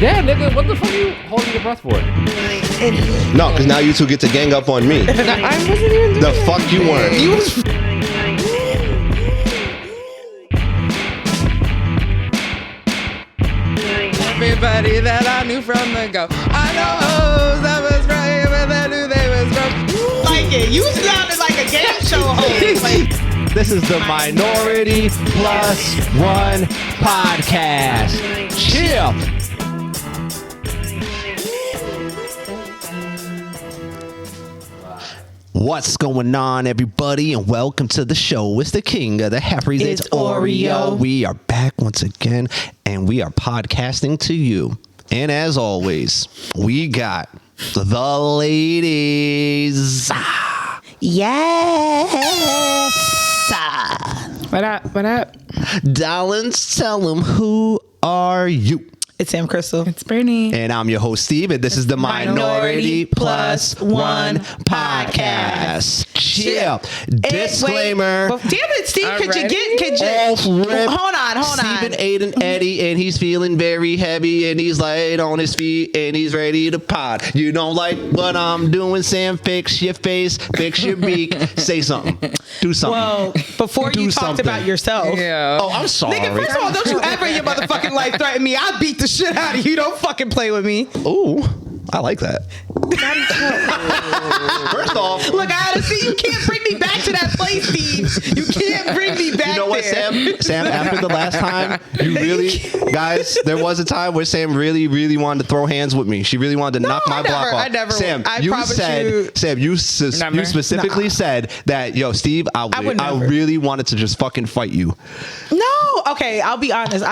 Yeah, nigga, what the fuck are you holding your breath for? No, because now you two get to gang up on me. I wasn't even doing The fuck you weren't. You was... Everybody that I knew from the go. I know hoes that was right, but I knew they was broke. Like it. You sounded like a game show host. Like, This is the Minority Plus One podcast. Chill. What's going on, everybody, and welcome to the show. It's the king of the Harrys. It's Oreo. We are back once again, and we are podcasting to you. And as always, we got the ladies. yes. What up? What up? Darlings, tell them, who are you? It's Sam Crystal. It's Brittany. And I'm your host, Steve, and this is the Minority Plus One podcast. Chill. Disclaimer. Damn it, Steve. Could Already? you Off rip. hold on. Steven Aiden Eddie, and he's feeling very heavy, and he's light on his feet, and he's ready to pod. You don't like what I'm doing, Sam? Fix your face, fix your beak, say something, do something. Well, before Do you talked something. about yourself. Yeah. Oh, I'm sorry. Nigga, first of all, don't you ever in your motherfucking life threaten me. I'll beat the shit out of you. Don't fucking play with me. Ooh, I like that. First off, Look, I gotta see, you can't bring me back to that place, Steve. You can't bring me back you know what, there. Sam, after the last time, you really, guys, there was a time where Sam really wanted to throw hands with me. She really wanted to knock my block off. I never. Sam, I you promise said, you. Sam, you specifically said that, yo, Steve, I would never. really wanted to just fucking fight you. No, okay, I'll be honest.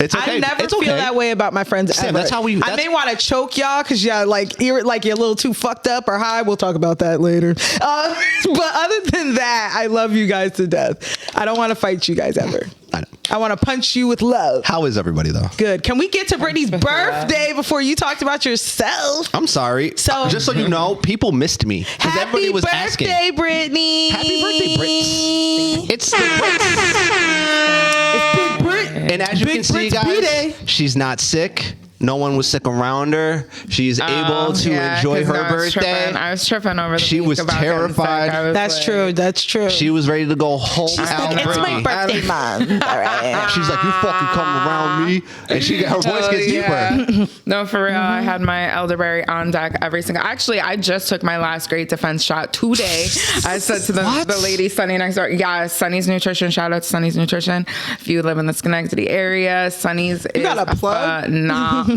It's okay. I never It's feel okay. that way about my friends. Sam, ever. that's how we- I that's- may want to choke y'all because you're like you're a little too fucked up or high. We'll talk about that later. But other than that, I love you guys to death. I don't want to fight you guys ever. I know. I want to punch you with love. How is everybody though? Good. Can we get to Brittany's birthday before you talked about yourself? I'm sorry. So- just so you know, people missed me because everybody Happy was birthday, asking. Brittany. Happy birthday, Brits. It's the Brits. It's Big Brit. And as you Big can see, Brits guys, B-Day. she's not sick. No one was sick around her. She's able to enjoy her birthday. I was tripping over the She week was about getting terrified. sick. I was That's like, true. That's true. She was ready to go whole out. It's my birthday month. All right. She's like, you fucking come around me, and her voice gets deeper. No, for real. I had my elderberry on deck every single. Actually, I just took my last great defense shot today. I said to the lady Sunny next door, yeah, Sunny's Nutrition. Shout out to Sunny's Nutrition. If you live in the Schenectady area, Sunny's is got a plug? phenomenal.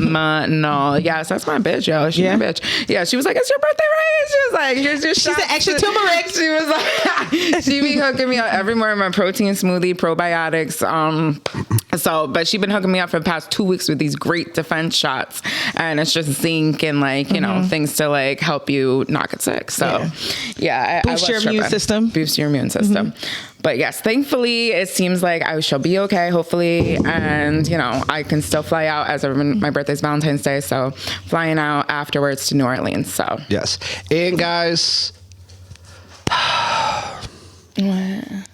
Yes, that's my bitch, yo. She's my bitch. Yeah, she was like, it's your birthday, right? She was like, here's your shot. She's an extra turmeric. She was like, she be hooking me up every morning, my protein smoothie, probiotics. But she been hooking me up for the past 2 weeks with these great defense shots, and it's just zinc and you know, things to help you not get sick. So yeah, Boost your immune system. Boost your immune system. But yes, thankfully, it seems like I shall be okay, hopefully. And, you know, I can still fly out as my birthday's Valentine's Day. So flying out afterwards to New Orleans. So Yes. And guys,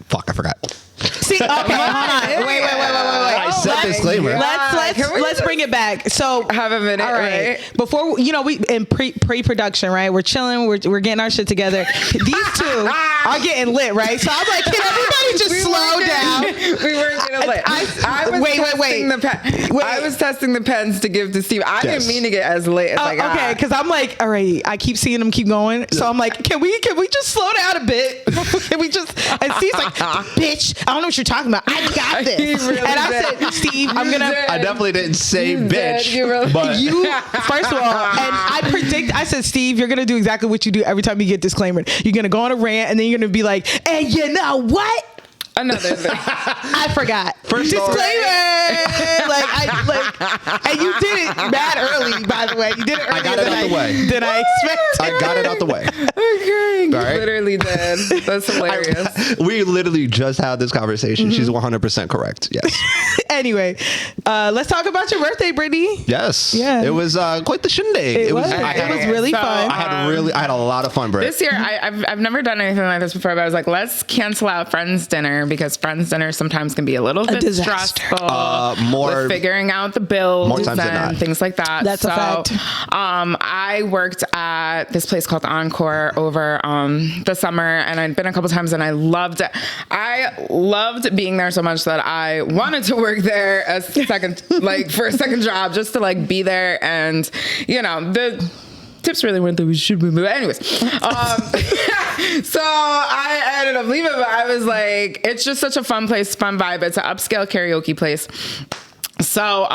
fuck, I forgot. See, okay, hold on. Wait. I said disclaimer. Let's bring it back. So have a minute, all right? Before, you know, we in pre-production, right? We're chilling. We're getting our shit together. These two are getting lit, right? So I'm like, can everybody just slow down? We weren't getting lit. I was testing the pens to give to Steve. I didn't mean to get as lit as I got. Okay, because I'm like, all right, I keep seeing them keep going. So I'm like, can we just slow down a bit? Can we just? And Steve's like, bitch, I don't know what you're talking about. I got this. Really and I said, Steve, I'm gonna. I definitely didn't say bitch. But You, first of all, and I said, Steve, you're going to do exactly what you do every time you get disclaimer. You're going to go on a rant and then you're going to be like, hey, you know what? another thing. I forgot. First disclaimer. And you did it mad early, by the way. You did it earlier I got it out the way. than I expected. I got it out the way. Okay, you right. literally did. That's hilarious. We literally just had this conversation. She's 100% correct. Yes. Anyway, let's talk about your birthday, Brittany. Yes. Yeah. It was quite the shindig. It was I really fun. had a lot of fun, Britt. This year, I've never done anything like this before, but I was like, let's cancel out Friends dinner because Friends dinner sometimes can be a little bit disaster. stressful. More with figuring out the bills more times than and not. things like that. That's a fact. I worked at this place called Encore over the summer, and I'd been a couple times, and I loved it. I loved being there so much that I wanted to work there as for a second job, just to like be there, and the tips really weren't that we should be. But anyways, so I ended up leaving, but I was like, it's just such a fun place, fun vibe. It's an upscale karaoke place. So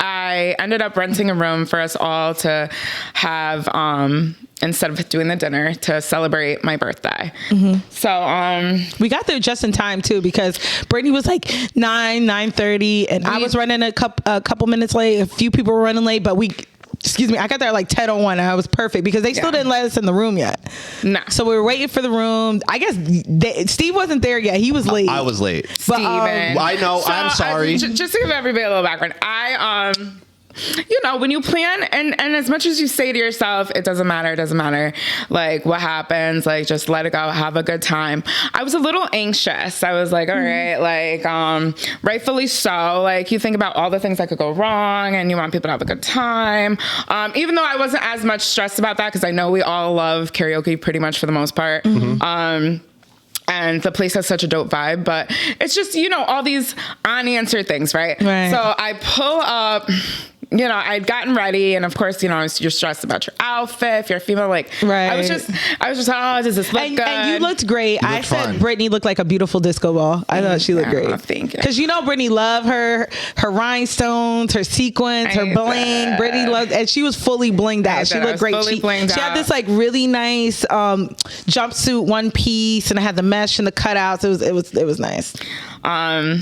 I ended up renting a room for us all to have, instead of doing the dinner, to celebrate my birthday. Mm-hmm. So we got there just in time too, because Brittany was like 9:30, and I was running a couple minutes late. A few people were running late, but I got there like 10:01, and I was perfect because they still didn't let us in the room yet. No. So we were waiting for the room. I guess Steve wasn't there yet. He was late. I was late. Steven. I know. So I'm sorry. Just to give everybody a little background, when you plan and as much as you say to yourself, it doesn't matter, like what happens, like just let it go, have a good time. I was a little anxious. I was like, all right, like, rightfully so. Like you think about all the things that could go wrong and you want people to have a good time. Even though I wasn't as much stressed about that, because I know we all love karaoke pretty much for the most part. Mm-hmm. And the place has such a dope vibe, but it's just, all these unanswered things, right? So I pull up, I'd gotten ready, and of course, you're stressed about your outfit. If you're a female, like, I was just, oh, does this look good? And you looked great. I said fun. Brittany looked like a beautiful disco ball. I thought she looked great. Thank you. Because Brittany loved her rhinestones, her sequins, her bling. Brittany loved, and she was fully blinged out. She looked great. She had this like really nice jumpsuit, one piece, and it had the mesh and the cutouts. It was nice. I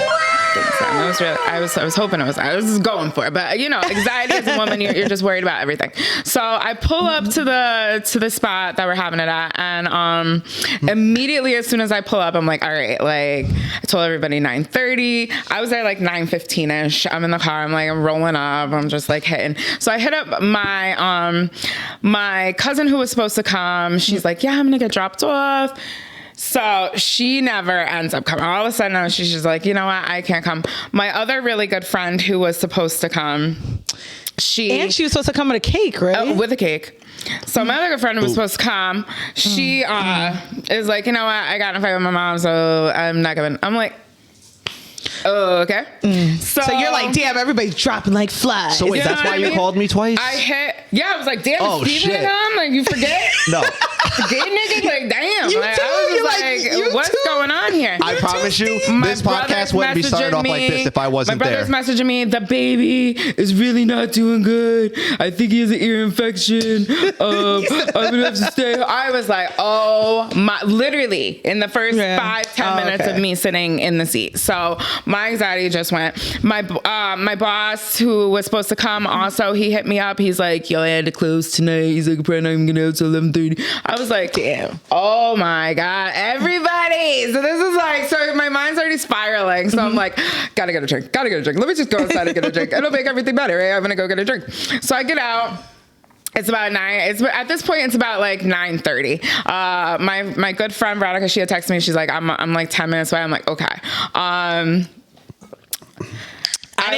was hoping I was going for it, but anxiety as a woman, you're just worried about everything. So I pull up to the spot that we're having it at, and immediately as soon as I pull up, I'm like, all right, like I told everybody 9:30. I was there like 9:15ish. I'm in the car. I'm rolling up. I'm just like hitting. So I hit up my cousin who was supposed to come. She's like, yeah, I'm gonna get dropped off. So she never ends up coming. All of a sudden, she's just like, you know what? I can't come. My other really good friend who was supposed to come, she was supposed to come with a cake, right? With a cake. So my other good friend who was supposed to come, she is like, you know what? I got in a fight with my mom, so I'm not coming. I'm like, oh, okay. So you're like, damn, everybody's dropping like flies. So wait, that's why you called me twice? I was like, damn, Oh, Steven shit. come? Like, you forget? No. Gay niggas, like, damn. You Like, too, I was you're just like, you what's too. going on here? I promise you, My this podcast brother's wouldn't be started off messaging like this if I wasn't My there. brother's messaging me, the baby is really not doing good. I think he has an ear infection. I'm gonna have to stay. I was like, oh my, literally in the first 5-10 minutes of me sitting in the seat. So my anxiety just went. My boss who was supposed to come also, he hit me up. He's like, yo, I had to close tonight. He's like, probably not even gonna have till 11:30. I was like, damn. Oh my God, everybody. So this is like, so my mind's already spiraling. So I'm like, gotta get a drink. Let me just go outside and get a drink. It'll make everything better, right? I'm gonna go get a drink. So I get out. It's about 9. At this point, it's about like 9:30. My good friend Veronica, she had texted me. She's like, I'm like 10 minutes away. I'm like, okay. I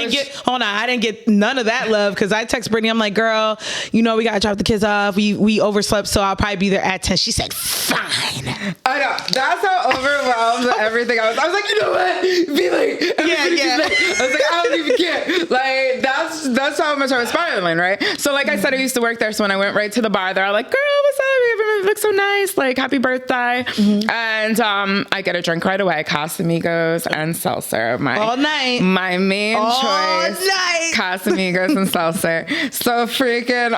didn't get none of that love because I text Brittany. I'm like, girl, we gotta drop the kids off. We overslept, so I'll probably be there at 10. She said, fine. I know. That's how overwhelmed everything I was. I was like, you know what? Be like, yeah. I was like, I don't even care. Like, that's how much I was spiraling, right? So like I said, I used to work there. So when I went right to the bar, they're all like, girl, what's up? Everyone looks so nice. Like, happy birthday. Mm-hmm. And I get a drink right away. Casamigos and seltzer. All night. My main choice. Night. Casamigos and seltzer. So freaking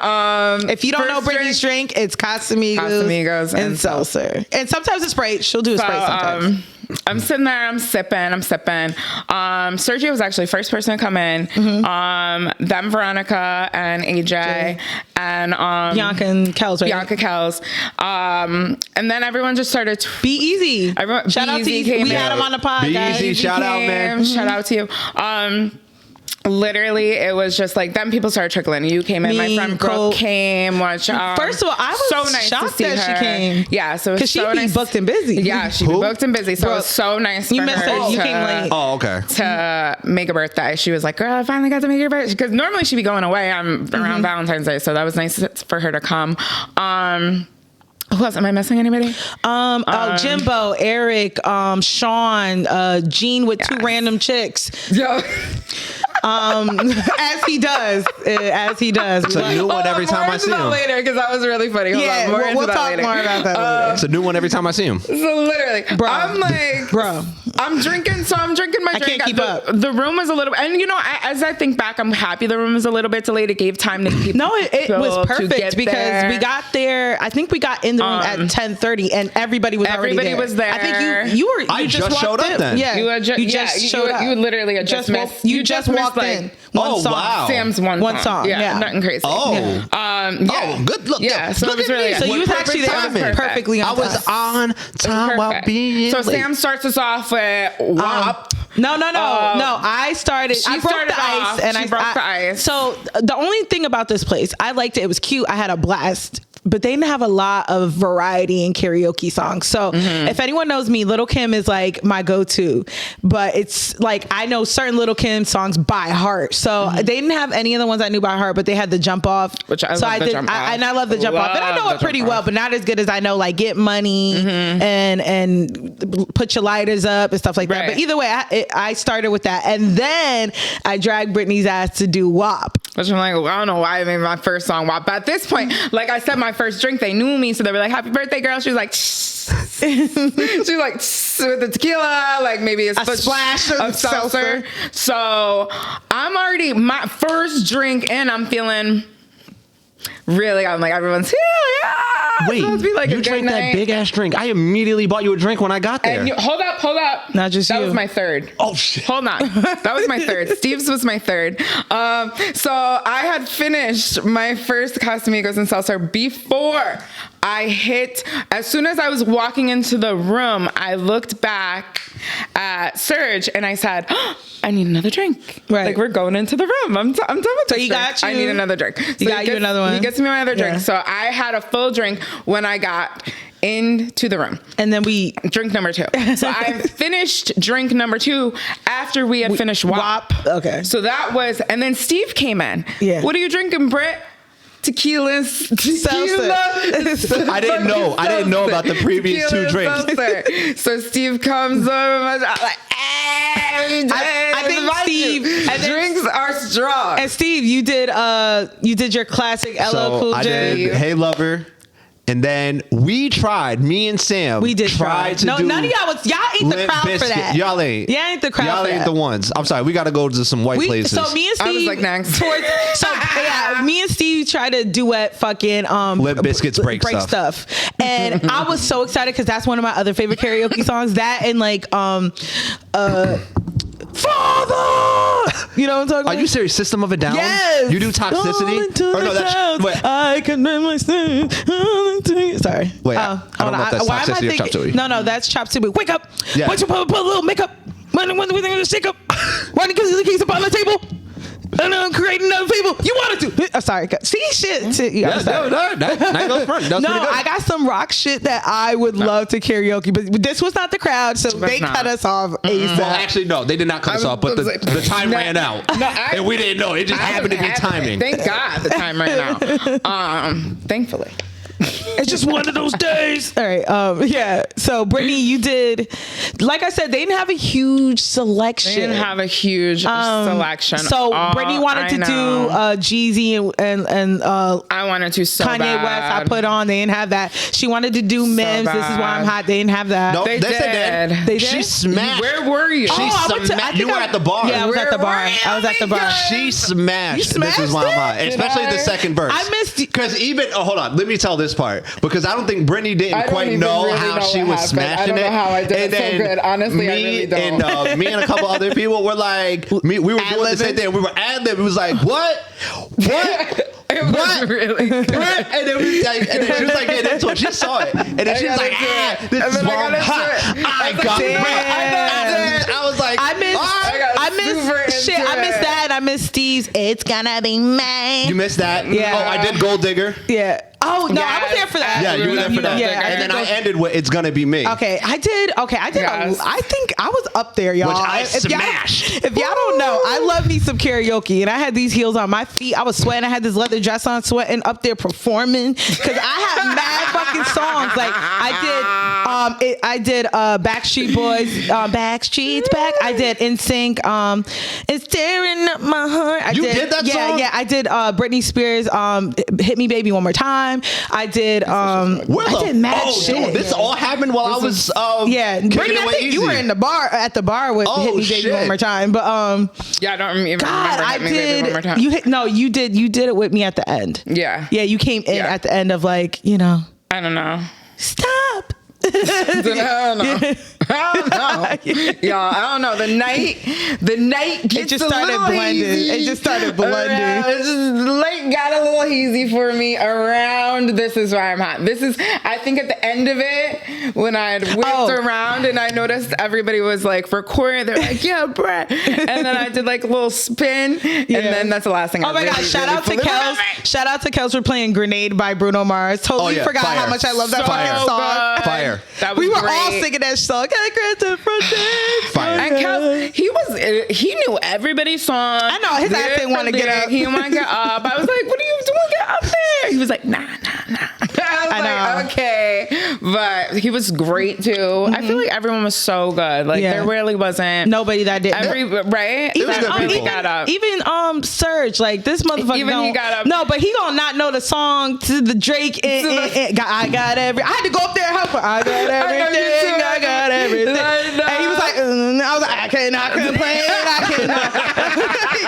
if you don't know Brittany's drink, it's Casamigos and seltzer. And sometimes it's Sprite. She'll do a Sprite sometimes. I'm sitting there, I'm sipping. Sergio was actually first person to come in. Then Veronica and AJ and Bianca and Kels, right? Bianca Kels. And then everyone just started to Be Easy. Shout out to Easy. We had him on the pod, Be guys. Easy. Shout out, man. Shout out to you. Literally, it was just like, then people started trickling. You came in, my friend Brooke came. Which, first of all, I was so nice shocked to see that her. she came. Yeah, so it was so she'd nice. be booked and busy. Yeah, she'd be booked and busy. So it was so nice You for missed her it. You to- came late. Oh, okay. to make a birthday. She was like, girl, I finally got to make your birthday. Because normally she'd be going away around Valentine's Day. So that was nice for her to come. Who else? Am I missing anybody? Jimbo, Eric, Sean, Gene with two random chicks. Yo. As he does. It's a new one every time I see him. Later, because that was really funny. Hold on, we'll talk more about that later. It's a new one every time I see him. So literally, Bro. I'm like, Bro. I'm drinking my drink. can't keep up. The room was a little, and you know, as I think back, I'm happy the room was a little bit delayed. It gave time to people. No, it was to perfect get because there. we got there. I think we got in the room at 10:30, and everybody was already there. was there. I think you were. I You just walked showed up in. then. Yeah, You had showed up. You literally had just missed. You just walked missed, in. like, Oh, song. wow. Sam's one song. Yeah, nothing crazy. Oh. Yeah. Oh, good look. Yeah, so look it was at really me. good. So you was Perfect actually there timing. perfectly on I was time. on time while Perfect. being So late. Sam starts us off with WAP. No. I started. She I broke started the ice, off. and She broke the ice. So the only thing about this place, I liked it. It was cute. I had a blast. But they didn't have a lot of variety in karaoke songs. So if anyone knows me, Little Kim is like my go-to. But it's like I know certain Little Kim songs by heart. So they didn't have any of the ones I knew by heart, but they had the Jump Off. Which I love the Jump Off. And I love the Jump Off. And I know it pretty well, but not as good as I know like Get Money and Put Your Lighters Up and stuff like that. Right. But either way, I started with that. And then I dragged Britney's ass to do WAP. Which I'm like, well, I don't know why I made my first song WAP. But at this point, like I said, my first drink, they knew me. So they were like, happy birthday, girl. She was like, she was like, with the tequila, like maybe a splash of seltzer. So I'm already, my first drink in, I'm feeling really, I'm like, everyone's here. Yeah. Wait, It's supposed to be like you a drank good that night. big ass drink. I immediately bought you a drink when I got there. And hold up. Not just that you. was my third. Oh, shit. Hold on. That was my third. Steve's was my third. So I had finished my first Casamigos and Seltzer before I hit, as soon as I was walking into the room, I looked back at Serge and I said, oh, I need another drink. Right. Like we're going into the room. I'm done with this he drink. got you. I need another drink. He got you another one. He gets me another drink. Yeah. So I had a full drink when I got into the room. And then we Drink number 2. So I finished drink number 2 after we had finished WAP. Okay. So that was, and then Steve came in. Yeah. What are you drinking, Britt? Tequila. I didn't know about the previous two drinks. Seltzer. So Steve comes over. I'm like, I think Steve and drinks are strong. and Steve, you did your classic LL So Cool I J. did Hey Lover. And then me and Sam We did tried to do none of y'all ate the Limp crowd for Bizkit. that. Y'all ain't. Y'all ain't the crowd Y'all for ain't that. the ones. I'm sorry. We got to go to some white places. So me and Steve, I was like, next. me and Steve tried to duet fucking Limp Bizkit's Break Stuff, and I was so excited because that's one of my other favorite karaoke songs. That and like Father, you know what I'm talking about? Are you serious? System of a Down? Yes. You do Toxicity? Or no, that's wait. I can make my sorry. Wait, I don't know if that's why am I Toxicity or thinking- Chop Suey. No, that's Chop Suey. Wake up! Yeah. Why don't you put a little makeup? When do we think to shake up? Why don't you get the keys up on the table? And I'm creating another people. You wanted to. I'm sorry. See shit. That goes front. That's No, pretty good. I got some rock shit that I would love to karaoke, but this was not the crowd, so they not. cut us off ASAP. Well, actually, no, they did not cut us off, but the time ran out. And we didn't know. It just happened to be timing. Thank God the time ran out. Thankfully. It's just one of those days. All right. Yeah. So Brittany, you did, like I said, they didn't have a huge selection. They didn't have a huge selection. So Brittany wanted to do Jeezy and I wanted to so Kanye bad. West. I put on. They didn't have that. She wanted to do Mims. This is why I'm hot. They didn't have that. No, They yes, did. They She did? smashed. Where were you? She I went to- I smashed. think You were I- at the bar. Yeah, I was at the Where bar. were you? I was at the bar. She smashed. You This is why I'm hot. smashed it? Especially Did the I? second verse. I missed you. Because even, hold on. Let me tell this this part because I don't think Brittany didn't quite know how she was smashing it. I don't know how I did and it so good. Honestly, I really don't. And me and a couple other people were like, we were doing the same thing. We were ad-lib. It was like, what? It was really good. And then she was like getting into it. She saw it. And then she was like, this is wrong. I got it. I was like, I missed that. And I missed Steve's It's Gonna Be Mine. You missed that? Yeah. Oh, I did Gold Digger. Yeah. Oh, no, I was there for that. Yeah, you were there for that. Yeah, and then I ended with It's Gonna Be Me. Okay, I did. Yes. I think I was up there, y'all. Which I smashed. If y'all don't know, I love me some karaoke, and I had these heels on my feet. I was sweating. I had this leather dress on, sweating up there performing because I had mad fucking songs. Like I did Backstreet Boys, Backstreet's Back. I did NSYNC. It's tearing up my heart. You did that song? Yeah, I did Britney Spears. Hit Me Baby One More Time. I did mad shit. Dude, this all happened while I was Brittany, I think you were in the bar with Hit Me Baby One More Time. But I don't even remember Hit Me Baby One More Time. You did it with me at the end. Yeah. Yeah, you came in at the end of like, I don't know. Stop. I don't know. Y'all, I don't know. The night gets it just started blending. It just started blending. The light got a little hazy for me around This Is Why I'm Hot. I think at the end of it, when I had whipped around and I noticed everybody was like recording, they're like, yeah, Brett. And then I did like a little spin. And then that's the last thing I my God. Shout out to Kels. Shout out to Kels for playing Grenade by Bruno Mars. Totally forgot how much I love that fucking song. Fire. We were all singing that song. Fire. And Kels, he knew everybody's song. I know his ass didn't want to get up. He didn't want to get up. I was like, "What are you doing? Get up there!" He was like, "Nah." I was like, "Okay," but he was great too. Mm-hmm. I feel like everyone was so good. Like there really wasn't nobody that did right. Even Serge, like this motherfucker. Even he got up. No, but he gonna not know the song to the Drake. I got every. I had to go up there and help her. I got everything. I got everything. And he was like, I was like, I cannot complain. I cannot. I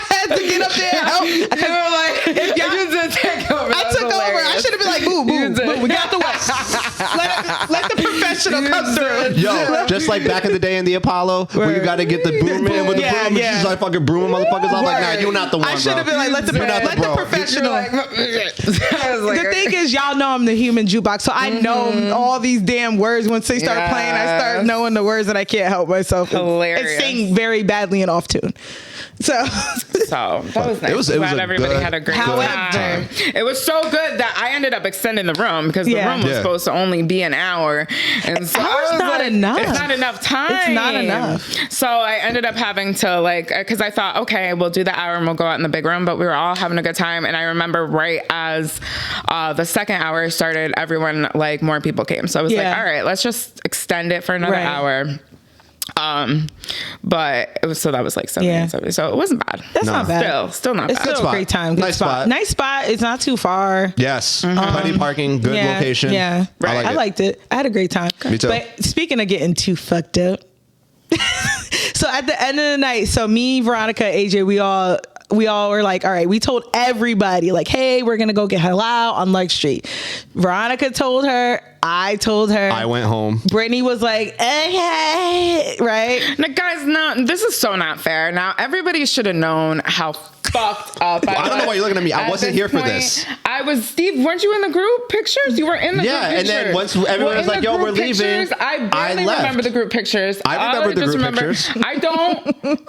had to get up there and help. You were like, if y'all just take over. I took over. I should have been like, boo. We got the way. Let the professional come through. Yo, just like back in the day in the Apollo, where you got to get the broom in with the broom. And she's like fucking brooming motherfuckers. I was like, nah, you're not the one, I should have been like, let the professional. The thing is, y'all know I'm the human jukebox, so I know all these damn words. Once they start playing, I start knowing the words that I can't help myself. Hilarious. And sing very badly and off tune. So that was nice. It was everybody had a great time. It was so good that I ended up extending the room because the room was supposed to only be an hour, and so it's not enough. It's not enough time. It's not enough. So I ended up having to because I thought, okay, we'll do the hour and we'll go out in the big room, but we were all having a good time. And I remember right as the second hour started, everyone more people came. So I was like, all right, let's just extend it for another hour. But it was that was like 70, so it wasn't bad. That's not bad. Still not bad. It's still a great time. Good spot. Nice spot. It's not too far. Yes. Plenty parking. Good location. Yeah. Right. I liked it. I had a great time. Me too. But speaking of getting too fucked up, so at the end of the night, so me, Veronica, AJ, we all were like, all right, we told everybody, like, hey, we're going to go get halal on Lake Street. Veronica told her. I told her. I went home. Brittany was like, okay, right? Now, guys, this is so not fair. Now, everybody should have known how fucked up I don't know why you're looking at me. I wasn't here for this. I was, Steve, weren't you in the group pictures? You were in the group pictures. Yeah, and then once everyone was like, yo, we're leaving, I barely remember the group pictures. I remember the group pictures. I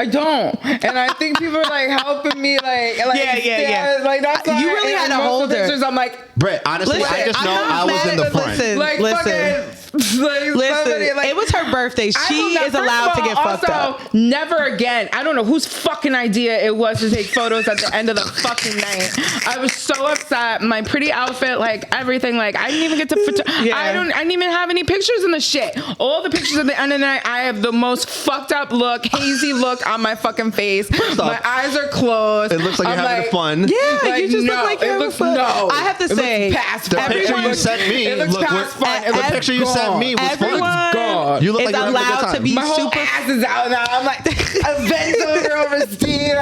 don't. And I think people are helping me, yeah. Like, that's why you really had to hold her. Pictures, I'm like, Brett, honestly, I just know I was in the front. Listen. It was her birthday. She is allowed to get fucked up. Never again. I don't know whose fucking idea it was to take photos at the end of the fucking night. I was so upset. My pretty outfit, everything, I didn't even get to. I didn't even have any pictures in the shit. All the pictures at the end of the night, I have the most fucked up look, hazy look on my fucking face. My eyes are closed. It looks like you're having fun. Yeah, you just look like you're having fun. No, I have to say, the picture you sent me. It looks past fun. The picture you sent me was fun. You look like you're allowed to be my whole super. ass is out now. I'm like, I bent over Steve.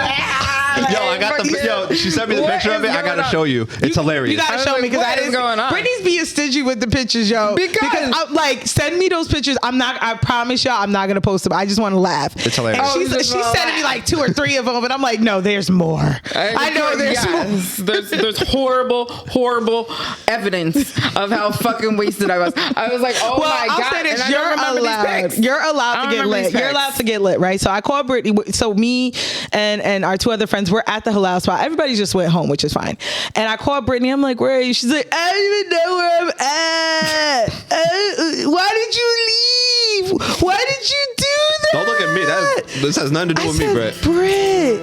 I got she sent me the picture of it. I gotta show you. It's hilarious. You gotta show me because what is going on? Brittany's being stingy with the pictures, yo. Because I'm like, send me those pictures. I promise y'all, I'm not gonna post them. I just want to laugh. It's hilarious. And she's sending me like 2 or 3 of them, but I'm like, no, there's more. I know there's more. There's horrible evidence of how fucking wasted I was. I was like, oh my God. I'll say this, you're allowed to get lit. You're allowed to get lit, right? So I called Brittany. So me and our 2 other friends were at the halal spot. Everybody just went home, which is fine. And I called Brittany. I'm like, where are you? She's like, I don't even know where I'm at. Why did you leave? Why did you do that? Don't look at me. This has nothing to do with me, Britt. Britt.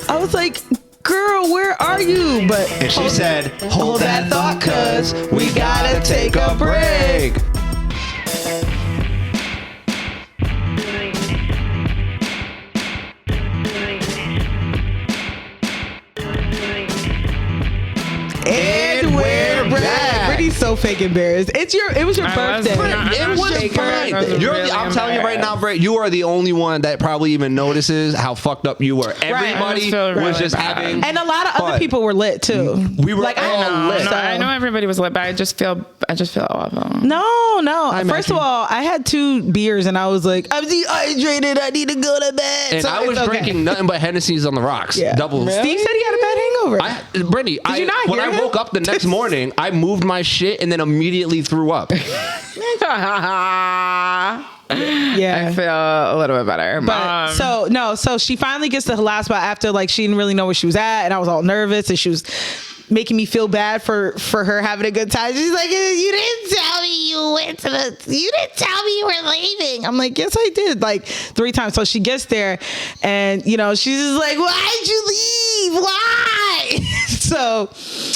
I was like, girl, where are you? And she said, hold that thought, cuz we gotta take a break. And we're back. Brittany's so fake embarrassed. It was your birthday. It was fine. I'm telling you right now, Brett, you are the only one that probably even notices how fucked up you were. Everybody was just having and a lot of other people were lit too. We were like all lit. I know everybody was lit, but I just feel awful. No. First of all, I had 2 beers and I was like, I'm dehydrated. I need to go to bed. And so I was drinking nothing but Hennessy's on the rocks. Yeah. Double. Really? Steve said he had a bad hangover. Brittany, when I woke up the next morning, I moved my shit and then immediately threw up. Yeah, I feel a little bit better. But so she finally gets to the last spot after like she didn't really know where she was at, and I was all nervous, and she was making me feel bad for her having a good time. She's like, you didn't tell me you didn't tell me you were leaving. I'm like, yes, I did, like 3 times. So she gets there, and she's just like, why'd you leave? Why? So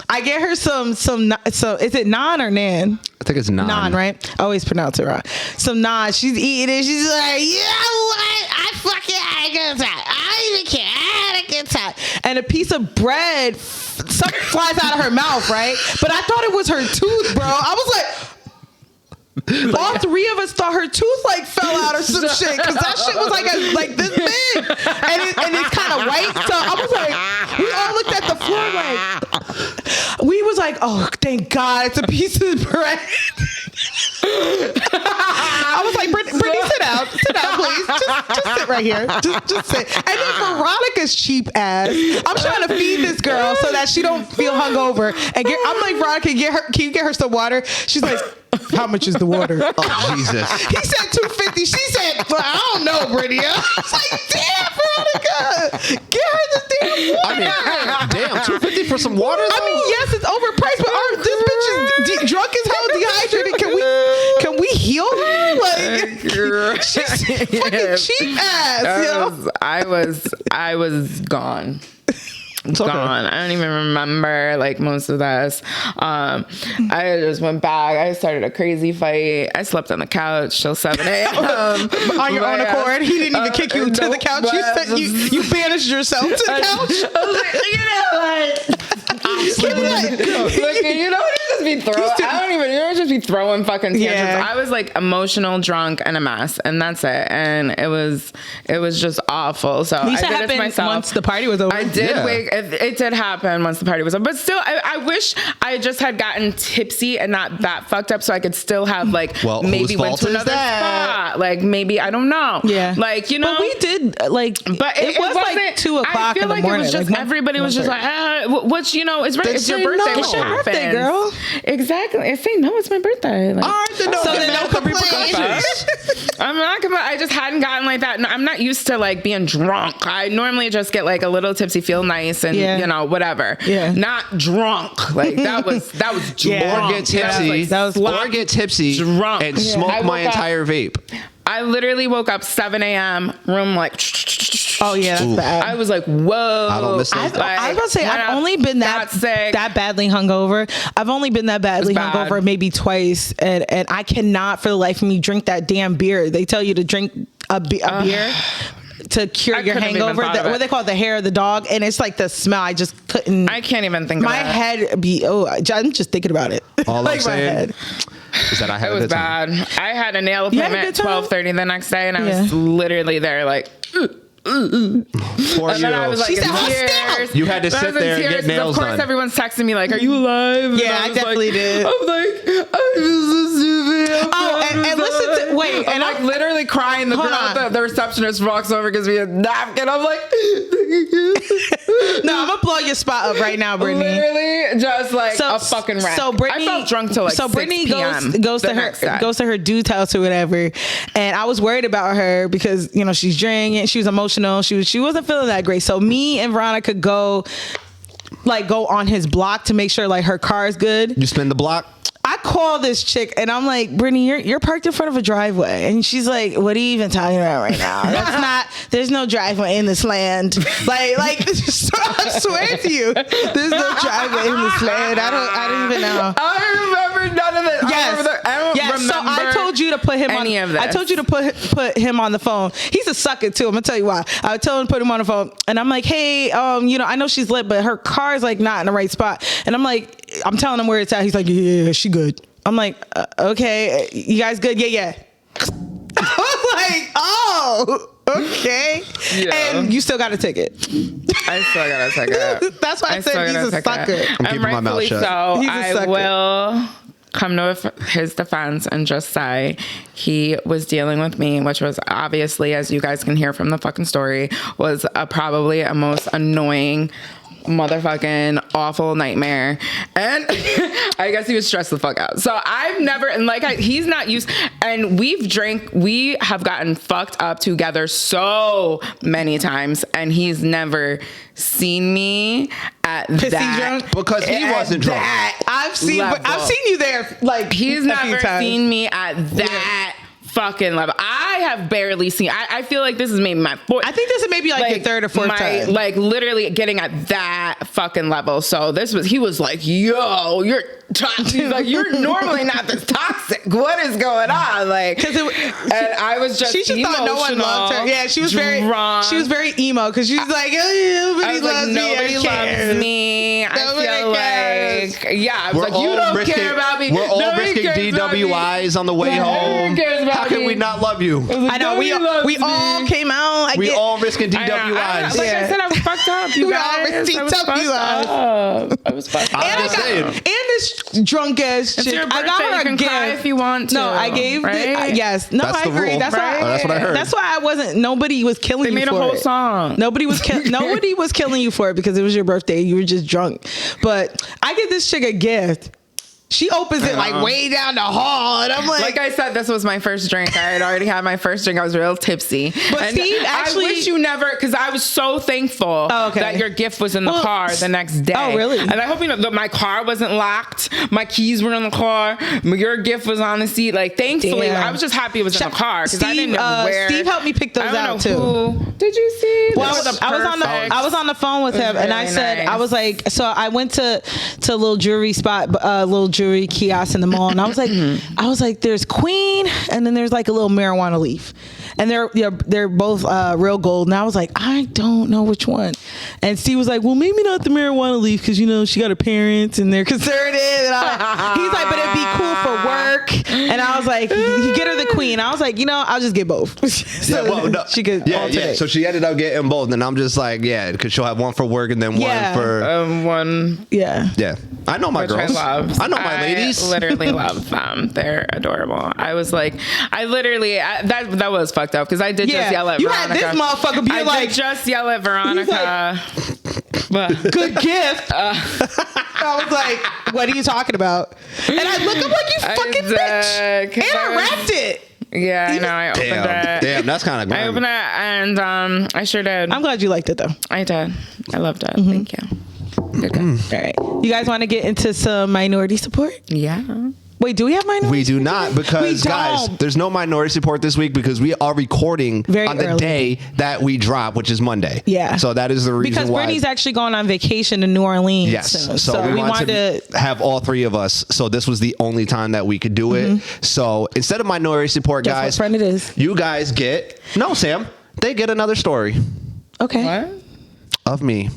I get her some. So is it naan or nan? I think it's naan. Naan, right? I always pronounce it wrong. Some naan. She's eating it. She's like, you know what? I fucking had a good time. I don't even care. I had a good time. And a piece of bread something flies out of her mouth, right? But I thought it was her tooth, bro. I was like, all 3 of us thought her tooth like fell out or some shit, because that shit was like this big, and it's kind of white. So I was like, we all looked at the floor like, we was like, oh, thank God, it's a piece of bread. I was like, Brittany, sit down, please. Just sit right here. Just sit. And then Veronica's cheap ass, I'm trying to feed this girl so that she don't feel hungover. And I'm like, Veronica, can you get her some water? She's like, how much is the water? Oh, Jesus. He said $2.50. She said, well, I don't know, Brittany. I was like, damn, Veronica, get her the damn water. I mean, damn, $2.50 for some water, though? I mean, yes, it's overpriced, but this bitch is drunk as hell, dehydrated. Can we heal her? Like, she's fucking cheap ass, yo. I was gone. Gone. I don't even remember like most of this. I just went back. I started a crazy fight. I slept on the couch till 7 a.m. on your own accord. He didn't even kick you to the couch. You banished yourself to the couch. I was like, you know what? You just be throwing fucking tantrums. Yeah. I was like emotional, drunk, and a mess, and that's it. And it was just awful. So at least I did it to myself. Once the party was over. I did wake. It did happen once the party was over, but still, I wish I just had gotten tipsy and not that fucked up, so I could still have like maybe went to another spot. Like maybe I don't know. Yeah, like But we did like. But it was like 2 o'clock in the morning. It was just everybody was just like, what's it's your birthday. It's your birthday, girl. Exactly. I say no. It's my birthday. Like, all right, then no complaints. I'm not gonna. I just hadn't gotten like that. I'm not used to like being drunk. I normally just get like a little tipsy, feel nice, and whatever. Yeah. Not drunk. Like that was drunk. Or get tipsy. Or get tipsy. Drunk. And smoke my entire vape. I literally woke up 7 a.m. room like. Oh yeah, that's bad. I was like, whoa. I don't miss those. I was about to say I've only been that badly hungover. I've only been that badly hungover maybe twice, and I cannot for the life of me drink that damn beer. They tell you to drink a beer to cure your hangover. What they call it, the hair of the dog, and it's like the smell. I just couldn't. I can't even think. My head be. I'm just thinking about it. All like I'm saying is that I had a good time. It was bad. I had a nail appointment at 12:30 the next day, and I was literally there like. Poor And then I you. was like, She said, in "Hold tears. You had to I sit was in there and get tears, nails Of course, done. everyone's texting me like, "Are you alive?" Yeah, I was definitely like, did. I'm like, I'm just so stupid. And listen to wait, I'm and like literally crying. The Hold girl, on. the receptionist walks over, gives me a napkin. I'm like, no, I'm gonna blow your spot up right now, Brittany. literally just like a fucking wreck. So Brittany, I felt drunk till like so 6 Brittany p.m. goes the to next day. her dude's house or whatever, and I was worried about her because she's drinking, she was emotional, she wasn't feeling that great. So me and Veronica go on his block to make sure like her car is good. You spin the block? I call this chick and I'm like, Brittany, you're parked in front of a driveway. And she's like, what are you even talking about right now? There's no driveway in this land. Like, I swear to you, there's no driveway in this land. I don't even know. I remember none of this. I don't remember so I told you to put him any of this. I told you to put him on the phone. He's a sucker too. I'm gonna tell you why. I told him to put him on the phone, and I'm like, hey, I know she's lit, but her car is like not in the right spot. And I'm telling him where it's at. He's like, yeah, she good. I'm like, okay, you guys good? Yeah. I was like, oh, okay. Yeah. And you still got a ticket. I still got a ticket. That's why I said he's a sucker. I'm keeping my mouth shut. So He's a I sucker. will come to his defense and just say he was dealing with me, which was obviously, as you guys can hear from the fucking story, was probably a most annoying motherfucking awful nightmare. And I guess he was stressed the fuck out. So I've never, and he's not used, and we have gotten fucked up together so many times, and he's never seen me at Pissy that drunk? Because he wasn't drunk. I've seen you there like He's a few never times. seen me at that fucking level. I have barely seen. I feel like this is maybe my fourth. I think this is maybe your third or fourth time. Like literally getting at that fucking level. So he was like, yo, you're toxic. He's like, you're normally not this toxic. What is going on? Like, and I was just she just thought no one loved her. Yeah, she was very emo because she's like, oh, nobody loves me. Nobody loves me. I feel like, I was like, you don't care about me. We're all risking DWIs on the way home. How can we not love you? I know we all came out. We all risking DWIs. Like I said, I was fucked up. You guys, I was fucked up. I'm And this drunk ass chick. I got her a you can gift. cry if you want to. No, I gave. Right? Yes. No, That's I the agree. rule. That's why. Oh, that's what I heard. That's why I wasn't. Nobody was killing They you made for a whole it. song. Nobody was killing you for it because it was your birthday. You were just drunk. But I give this chick a gift. She opens it like way down the hall, and I'm like I said, this was my first drink. I had already had my first drink. I was real tipsy. But and Steve actually, I wish you never, because I was so thankful that your gift was in the car the next day. Oh, really? And I hope you know that my car wasn't locked. My keys were in the car. Your gift was on the seat. Like, thankfully, Damn. I was just happy it was in the car because I didn't know where. Steve helped me pick those out too. Did you see? Well, I was on the phone with him, and I said, nice. I was like, so I went to a little jewelry spot, little jewelry kiosk in the mall, and I was like, there's Queen, and then there's like a little marijuana leaf, and they're both real gold, and I was like, I don't know which one, and Steve was like, well, maybe not the marijuana leaf because she got her parents and they're conservative, and he's like, but it'd be cool for work, and I was like, you get her the Queen. I was like, I'll just get both. So she could alternate. So she ended up getting both, and I'm just like, because she'll have one for work and then one for one. Yeah. I know my girls. I know my ladies. I literally love them. They're adorable. I was like, that was fucked up because I did just yell at Veronica. You had this motherfucker be like, did just yell at Veronica. But good gift. I was like, what are you talking about? And I look up like, you fucking bitch. And I wrapped it. Yeah, I know. I opened it. Damn, that's kind of grimy. I opened it, and I sure did. I'm glad you liked it, though. I did. I loved it. Thank you. Good. All right. You guys want to get into some minority support? Yeah. Wait, do we have minority? We do not, because guys, there's no minority support this week because we are recording on the day that we drop, which is Monday. Yeah. So that is the reason because why. Brittany's actually going on vacation to New Orleans. Yes. So we wanted to have all three of us. So this was the only time that we could do it. So instead of minority support, guess guys, what friend it is. You guys get Sam. They get another story. Okay. What? Of me.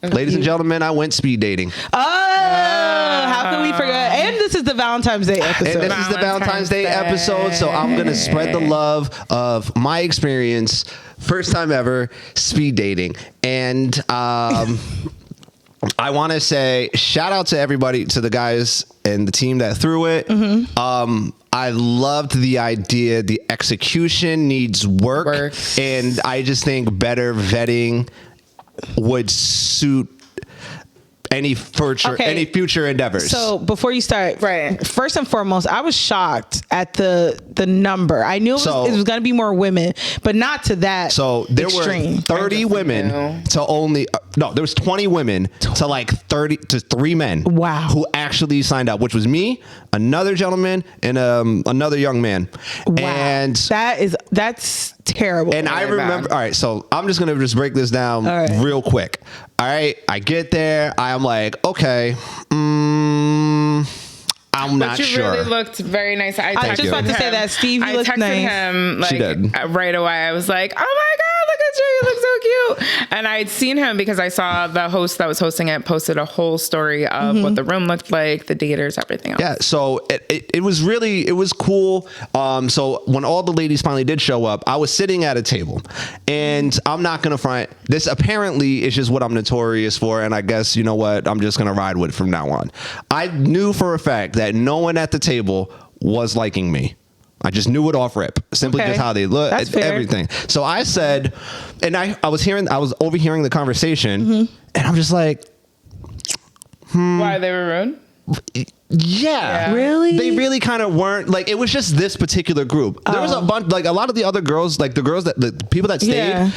Ladies and gentlemen, I went speed dating. Oh, how can we forget? And this is the Valentine's Day episode. And this is the Valentine's Day episode, so I'm going to spread the love of my experience, first time ever, speed dating. And I want to say shout out to everybody, to the guys and the team that threw it. I loved the idea. The execution needs work. And I just think better vetting would suit any future endeavors. So before you start, first and foremost, I was shocked at the number. I knew it was going to be more women, but not to that. So there extreme. were 30 women to only there was 20 women to like 3 men. Wow. Who actually signed up, which was me, another gentleman, and another young man. Wow. And that's terrible. And I remember, all right, so I'm just going to just break this down real quick. All right, I get there. I'm like, okay, I'm not sure. But you really looked very nice. I was just about to say that, Steve. You looked nice. I texted him right away. I was like, oh my God, look at you. You look so cute. And I'd seen him because I saw the host that was hosting it posted a whole story of what the room looked like, the daters, everything else. Yeah, so it was cool. So when all the ladies finally did show up, I was sitting at a table, and I'm not gonna front. This apparently is just what I'm notorious for, and I guess you know what, I'm just gonna ride with it from now on. I knew for a fact that no one at the table was liking me. I just knew it off rip, simply just how they look, everything. So I said, and I was overhearing the conversation, and I'm just like, Why, they were rude? Yeah. Really? They really kind of weren't, like, it was just this particular group. There was a bunch, like a lot of the other girls, like the people that stayed,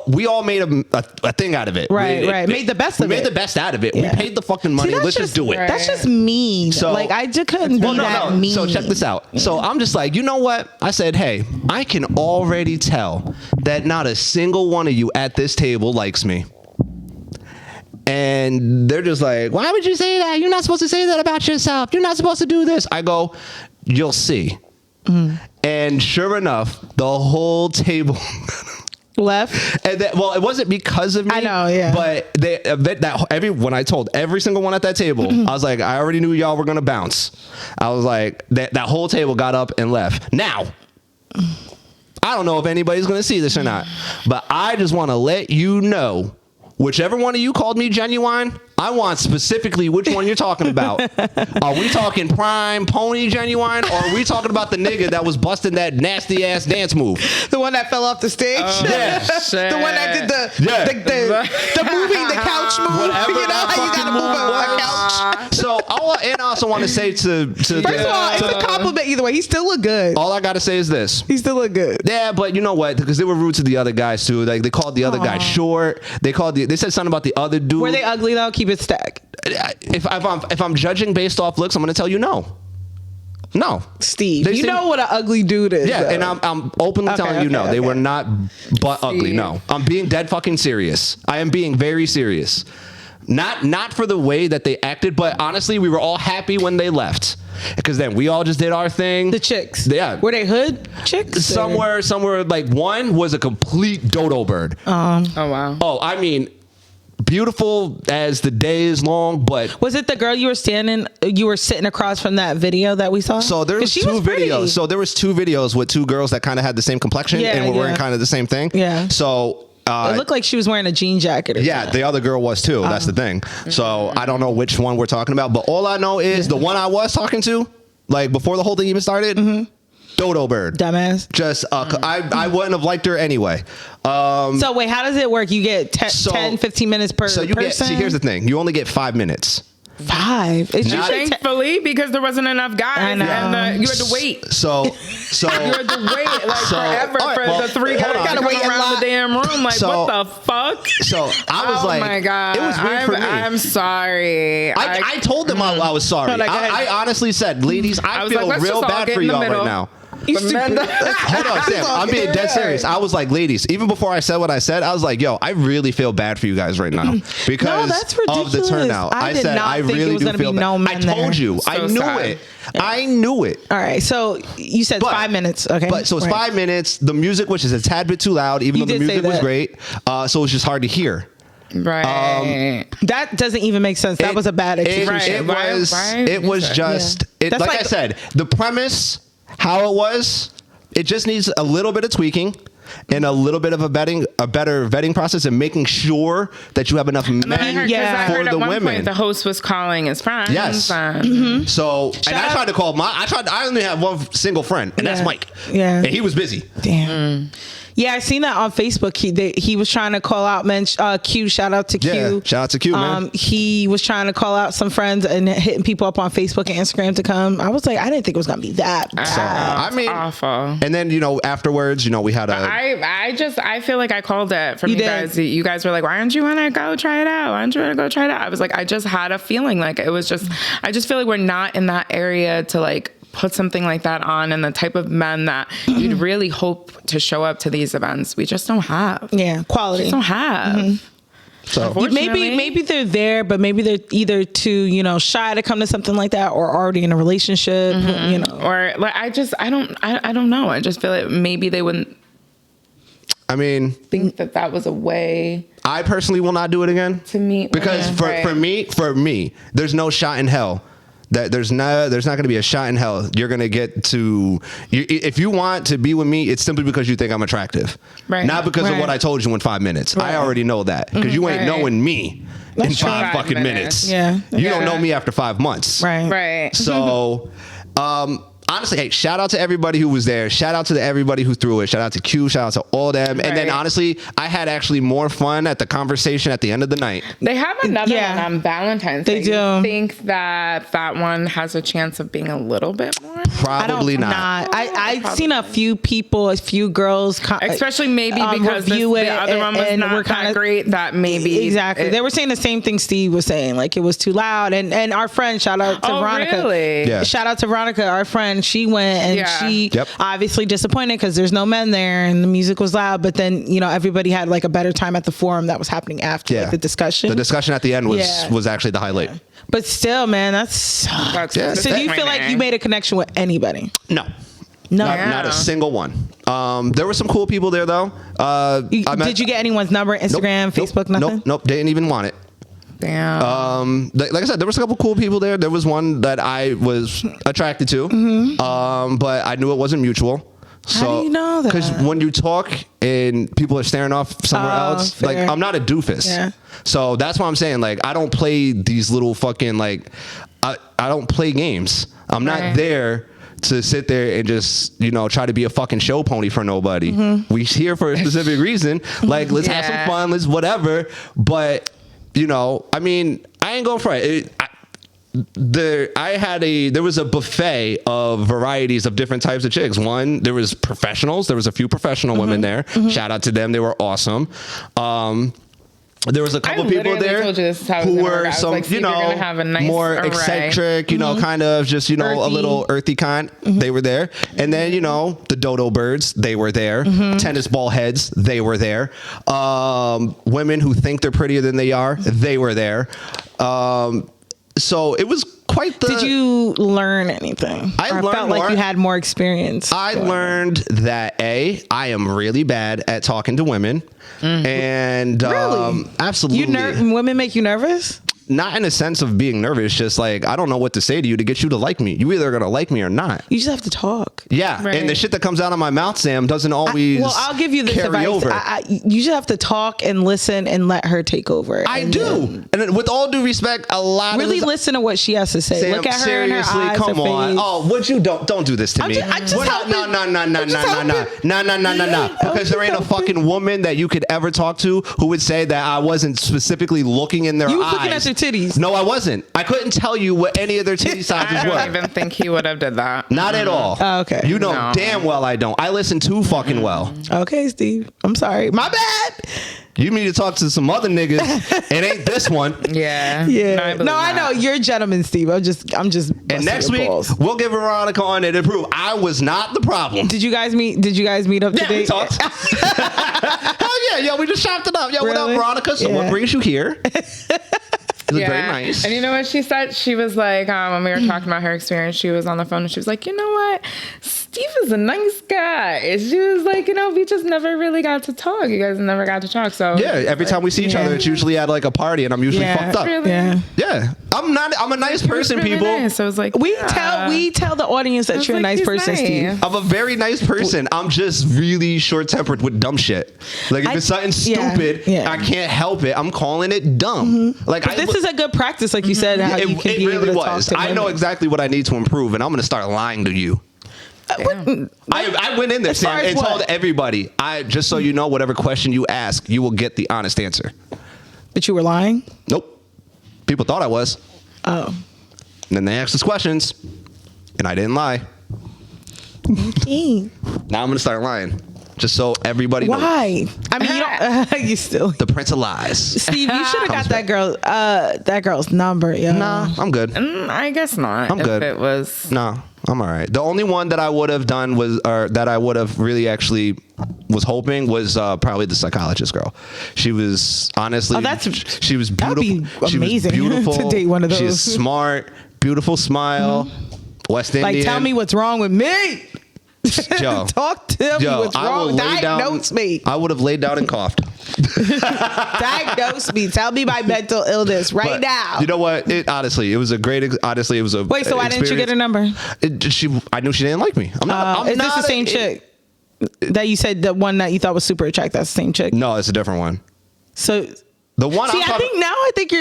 we all made a thing out of it. Right. Made the best of it. We made the best out of it. Yeah. We paid the fucking money. Let's just do it. That's just mean. So, like, I just couldn't be that mean. So check this out. So I'm just like, you know what? I said, hey, I can already tell that not a single one of you at this table likes me. And they're just like, why would you say that? You're not supposed to say that about yourself. You're not supposed to do this. I go, you'll see. And sure enough, the whole table left. And it wasn't because of me. I know, yeah. But when I told every single one at that table, I was like, I already knew y'all were gonna bounce. I was like, that whole table got up and left. Now, I don't know if anybody's gonna see this or not, but I just want to let you know. Whichever one of you called me genuine, I want specifically which one you're talking about. Are we talking prime pony genuine, or are we talking about the nigga that was busting that nasty ass dance move? The one that fell off the stage? Yeah. The one that did the moving the couch move. Whatever, you know how you gotta move a couch. So, and I also want to say to first of all, it's a compliment either way. He still look good. All I gotta say is this: he still look good. Yeah, but you know what? Because they were rude to the other guys too. Like they called the other guy short. They said something about the other dude. Were they ugly though? Keep it stacked. If I'm judging based off looks, I'm gonna tell you no. No, Steve, you know what an ugly dude is. Yeah, though. And I'm openly telling you no. They were not but ugly. No, I'm being dead fucking serious. I am being very serious. Not for the way that they acted, but honestly, we were all happy when they left. Because then we all just did our thing. The chicks. Yeah. Were they hood chicks? Somewhere, like one was a complete dodo bird. Oh, wow. Oh, I mean, beautiful as the day is long, but... Was it the girl you were sitting across from that video that we saw? So there was two videos. So there was two videos with two girls that kind of had the same complexion and were wearing kind of the same thing. Yeah. So... it looked like she was wearing a jean jacket or something. The other girl was too. That's the thing. So I don't know which one we're talking about, but all I know is the one I was talking to, like before the whole thing even started, dodo bird. Dumbass. Just, I wouldn't have liked her anyway. So wait, how does it work? You get 10, 15 minutes per person? Here's the thing. You only get 5 minutes. 5. It's thankfully because there wasn't enough guys. I know. And you had to wait. So you had to wait forever for the 3 guys to come around the damn room. Like, what the fuck? So I was like, oh my God. It was weird for me. I'm sorry. I told them I was sorry. I honestly said, ladies, I feel real bad for y'all right now. Hold on, Sam. I'm being dead serious. I was like, ladies, even before I said what I said, I was like, yo, I really feel bad for you guys right now because of the turnout. I said I really do feel bad. I told you. I knew it. I knew it. All right. So you said 5 minutes. Okay. But so it's 5 minutes. The music, which is a tad bit too loud, even though the music was great. So it's just hard to hear. Right. That doesn't even make sense. That was a bad execution. It was just, That's like I said, the premise, how it was, it just needs a little bit of tweaking and a little bit of a better vetting process and making sure that you have enough men I heard for at the one women. Point the host was calling his friends. Yes. So, and I tried to call I only have one single friend, and that's Mike. Yeah. And he was busy. Damn. Yeah, I seen that on Facebook. He was trying to call out men. Q, shout out to Q. Yeah, shout out to Q, man. He was trying to call out some friends and hitting people up on Facebook and Instagram to come. I was like, I didn't think it was gonna be that bad. So, I mean, awful. And then afterwards, we had a. I feel like I called it from you guys. You guys were like, why don't you want to go try it out? Why don't you want to go try it out? I was like, I just had a feeling like it was just. I just feel like we're not in that area to like put something like that on, and the type of men that you'd really hope to show up to these events, we just don't have. Yeah, quality. We just don't have. So maybe they're there, but maybe they're either too shy to come to something like that, or already in a relationship. Or like I don't know. I just feel like maybe they wouldn't. I mean, think that was a way. I personally will not do it again. To meet because for me, there's no shot in hell. That there's not going to be a shot in hell. You're going to get to if you want to be with me, it's simply because you think I'm attractive, right? Not because of what I told you in 5 minutes. Right. I already know that because you ain't knowing me in 5 fucking minutes. Yeah, you don't know me after 5 months, right. So, honestly, hey, shout out to everybody who was there. Shout out to everybody who threw it. Shout out to Q. Shout out to all them. And then honestly, I had actually more fun at the conversation at the end of the night. They have another one on Valentine's Day. They do. You think that one has a chance of being a little bit more? Probably not. I've seen a few people, a few girls, especially maybe because the other one was not that great. That maybe exactly. They were saying the same thing Steve was saying, like it was too loud. And our friend, shout out to Veronica. Really? Yeah. Shout out to Veronica, our friend. She went and she obviously disappointed because there's no men there and the music was loud. But then everybody had like a better time at the forum that was happening after like, the discussion. The discussion at the end was actually the highlight. But still, man, that's so do you feel like you made a connection with anybody? No. Not a single one. There were some cool people there though. Did you get anyone's number, Instagram, Facebook, nothing? Nope. Didn't even want it. Damn. Like I said, there was a couple cool people there. There was one that I was attracted to, but I knew it wasn't mutual. So, how do you know that? Because when you talk and people are staring off somewhere else, fair. Like I'm not a doofus. Yeah. So that's why I'm saying like I don't play these little fucking like I don't play games. I'm not there to sit there and just try to be a fucking show pony for nobody. We here for a specific reason. Like let's have some fun. Let's whatever. But I mean, I ain't going for it. There was a buffet of varieties of different types of chicks. There was professionals. There was a few professional women there. Shout out to them. They were awesome. There was a couple people there who were some, more eccentric, kind of just, earthy. A little earthy kind. They were there. And then, the dodo birds, they were there. Tennis ball heads, they were there. Women who think they're prettier than they are, they were there. So it was quite the... Did you learn anything? I felt like you had more experience. I learned that I am really bad at talking to women. And really? Absolutely. Women make you nervous? Not in a sense of being nervous, just like I don't know what to say to you to get you to like me. You either gonna like me or not. You just have to talk. Yeah, and the shit that comes out of my mouth, Sam, doesn't always. I'll give you this advice. Over. You just have to talk and listen and let her take over. I do, and with all due respect, a lot really of listen to what she has to say. Sam, look at her seriously, in her eyes, come her on. face. Oh, would you don't do this to me? I just help no. Because there ain't a fucking woman that you could ever talk to who would say that I wasn't specifically looking in their eyes. You was looking at their titties. No, I wasn't. I couldn't tell you what any of their titty sizes were. I don't even think he would have did that. Not at all. Oh, okay. You know damn well I don't. I listen too fucking well. Okay, Steve. I'm sorry. My bad. You need to talk to some other niggas. It ain't this one. Yeah. No, I know. You're a gentleman, Steve. I'm just. And next week we'll give Veronica on it and prove I was not the problem. Did you guys meet up today? Yeah, we talked. Hell yeah, we just chopped it up. Yo, really? What up, Veronica? So what brings you here? It was very nice. And you know what she said? She was like, when we were talking about her experience, she was on the phone and she was like, you know what? Steve is a nice guy. And she was like, we just never really got to talk. You guys never got to talk. So yeah, every time we see each other, it's usually at like a party, and I'm usually fucked up. Really? Yeah. I'm a nice person, really people. Nice. So I was like, we tell the audience that you're a nice person, nice. Steve. I'm a very nice person. I'm just really short-tempered with dumb shit. Like if it's something stupid, I can't help it. I'm calling it dumb. Like this is a good practice, like you said. How you can be really able to was. talk to I know women. exactly what I need to improve, and I'm going to start lying to you. I went in there, Sam, and told everybody, just so you know, whatever question you ask, you will get the honest answer. But you were lying? Nope. People thought I was. Oh. And then they asked us questions, and I didn't lie. Now I'm going to start lying. Just so everybody knows. Why? I mean, you don't. You still. The Prince of Lies. Steve, you should have got that girl's number, yo. Nah, I'm good. I guess not. I'm good. If it was. No, I'm all right. The only one that I would have done was, or that I would have really actually was hoping was probably the psychologist girl. She was honestly. She was beautiful. That'd be amazing. She was beautiful to date one of those. She's smart, beautiful smile, West Indian. Like, tell me what's wrong with me. Joe, talk to me what's wrong. Diagnose me. I would have laid down and coughed. Diagnose me. Tell me my mental illness right now. You know what? It was a great. Honestly, it was a. Wait, so why didn't you get her number? I knew she didn't like me. Is this the same chick that you said, the one that you thought was super attractive? That's the same chick. No, it's a different one. So. The one See, I think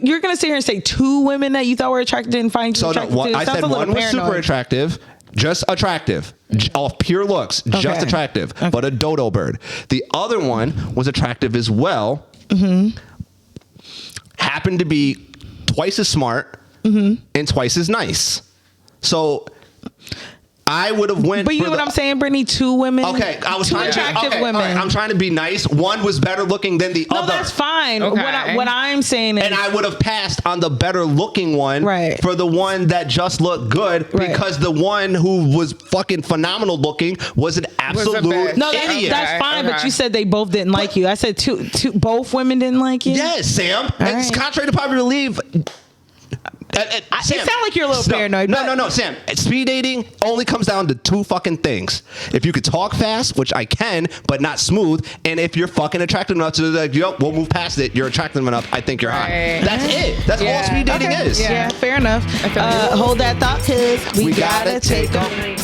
you're gonna sit here and say two women that you thought were attractive and find you attractive. I said one was super attractive. Just attractive, off pure looks, just attractive, but a dodo bird. The other one was attractive as well. Happened to be twice as smart and twice as nice. So I would have went. But you know what I'm saying, Brittany? Two women. Okay, I was two trying attractive women. All right, I'm trying to be nice. One was better looking than the other. No, that's fine. Okay. What I'm saying is, and I would have passed on the better looking one for the one that just looked good because the one who was fucking phenomenal looking was an absolute idiot. No, that's fine. But you said they both didn't like you. I said both women didn't like you. Yes, Sam. It's contrary to popular belief. Sam, it sounds like you're a little paranoid. No, Sam. Speed dating only comes down to two fucking things. If you could talk fast, which I can, but not smooth, and if you're fucking attractive enough to like, we'll move past it. You're attractive enough. I think you're hot. That's it. That's all speed dating is. Yeah, fair enough. Hold that thought, cause we gotta take them.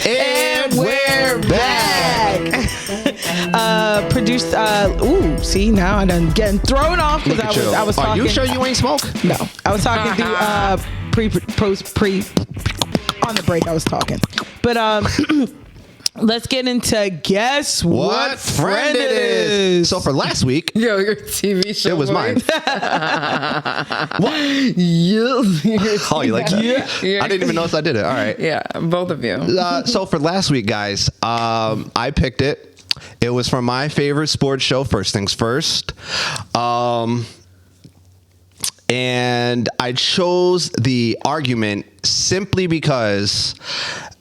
And we're back. Produced. See, now I'm done getting thrown off because I was talking. Are you sure you ain't smoke? No, I was talking pre on the break. I was talking, but let's get into guess what friend it is. So for last week, your TV show. It was mine. What? Oh, you like that? Yeah. I didn't even notice I did it. All right. Yeah, both of you. So for last week, guys, I picked it. It was from my favorite sports show, First Things First. And I chose the argument simply because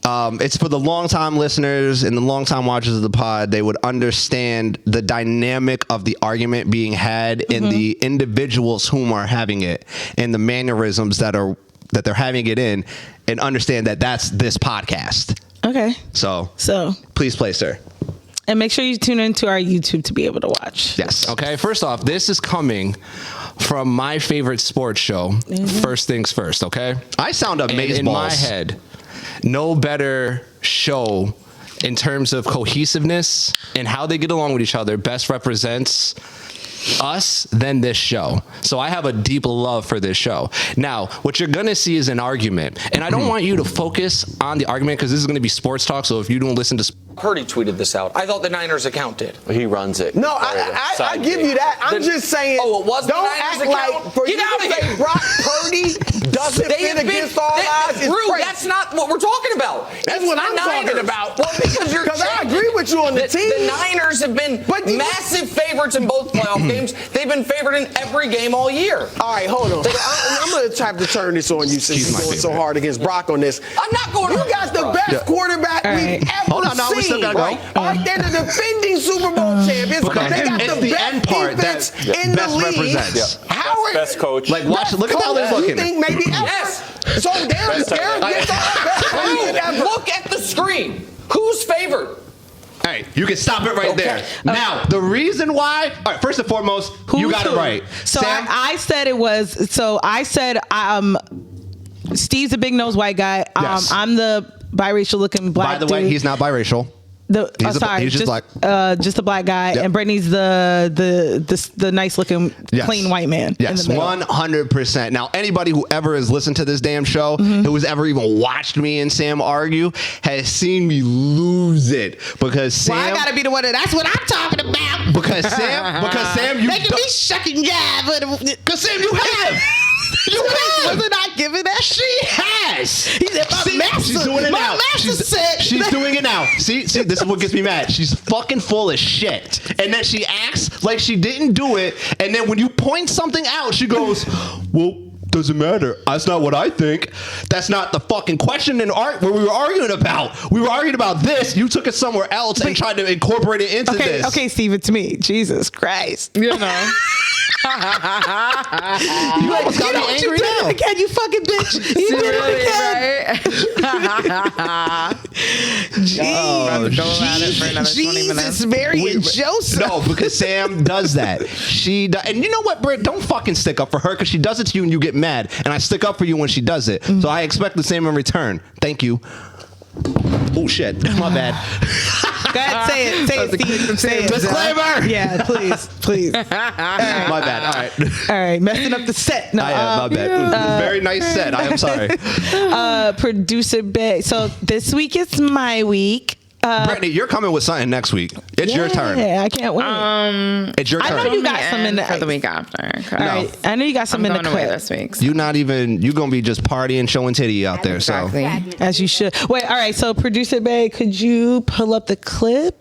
it's for the longtime listeners and the longtime watchers of the pod. They would understand the dynamic of the argument being had in the individuals whom are having it and the mannerisms that they're having it in, and understand that that's this podcast. Okay. So please play, sir. And make sure you tune into our YouTube to be able to watch. Yes. Okay, first off, this is coming from my favorite sports show, First Things First, okay? I sound amazing. In my head, no better show in terms of cohesiveness and how they get along with each other best represents us than this show. So I have a deep love for this show. Now, what you're going to see is an argument. And I don't want you to focus on the argument because this is going to be sports talk. So if you don't listen to Purdy tweeted this out. I thought the Niners account did. He runs it. No, I give you that. I'm just saying. Oh, it was the don't Niners act account? like for Get you out to of say here. Brock Purdy doesn't fit against all odds. It's Drew, crazy. that's not what we're talking about. That's what I'm talking about. Well, because I agree with you on the team. The Niners have been massive favorites in both playoff games. They've been favored in every game all year. All right, hold on. I'm going to have to turn this on you since you're going so hard against Brock on this. I'm not going. You got the best quarterback we've ever Hold on, no, we seen. still gotta right? go. All right, they're the defending Super Bowl champions. Because They got it's the the best end part defense that in the best league. represents. Yeah. How Best coach. Like, watch, look at how they're You looking. think maybe ever? Yes. So they're Best our best coach ever. Look at the screen. Who's favored? Hey, you can stop it right Okay. there. Now, the reason why, all right, first and foremost, you got it right. So Sam? I said it was. So I said Steve's a big nose white guy. Yes. I'm the biracial looking black. By the way, dude. he's not biracial. He's just black. Just a black guy, Yep. and Brittany's the nice looking clean white man. Yes, in the middle. 100%. Now, anybody who ever has listened to this damn show, who has ever even watched me and Sam argue, has seen me lose it because Sam. Well, I gotta be the one that's what I'm talking about. Because Sam, you. They can be shucking jab. Because Sam, you have. You have. Wasn't I giving that? She has. He said, my master, she's doing it my now. master said. She's doing it now. See, this is what gets me mad. She's fucking full of shit. And then she acts like she didn't do it. And then when you point something out, she goes, well, doesn't matter. That's not what I think. That's not the fucking question in art where we were arguing about. We were arguing about this. You took it somewhere else and tried to incorporate it into this. Okay, Steve, it's me. Jesus Christ. You know. You almost got me angry now. Again, you fucking bitch. You did it again. Right? Jeez. Go at it for another 20 minutes. Jesus, Mary and Joseph. No, because Sam does that. And you know what, Britt? Don't fucking stick up for her because she does it to you and you get mad. And I stick up for you when she does it. So I expect the same in return. Thank you. Oh, shit. My bad. Go ahead, say it. Say it, Steve. Say it. Disclaimer. Yeah, please. My bad. All right. All right, messing up the set. No, My bad. Very nice set. I am sorry. Producer Bay. So this week is my week. Brittany, you're coming with something next week. It's your turn. Yeah, I can't wait. It's your turn. I know you got some in for the week after. All right, I know you got some I'm in the going away clip. this week. So. You're going to be just partying, showing titty out there. Exactly. As you should. Wait, all right. So, Producer Bay, could you pull up the clip?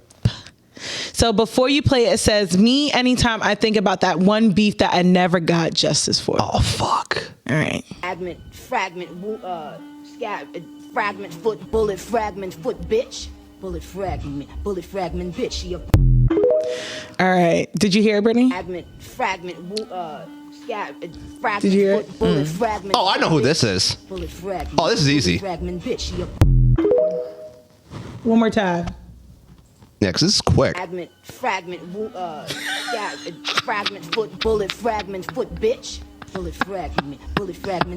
So, before you play it, it says, me anytime I think about that one beef that I never got justice for. Oh, fuck. All right. Fragment, fragment, foot, bullet, fragment, foot, bitch. Bullet, fragment, bitch. All right. Did you hear it, Brittany? Fragment, fragment, Did you hear it? foot, bullet, fragment. Oh, I know who this is. Bullet, fragment. Oh, this is easy. Fragment, bitch. One more time. Yeah, because this is quick. Fragment, foot, bullet, fragment, foot, bitch. Bullet, fragment,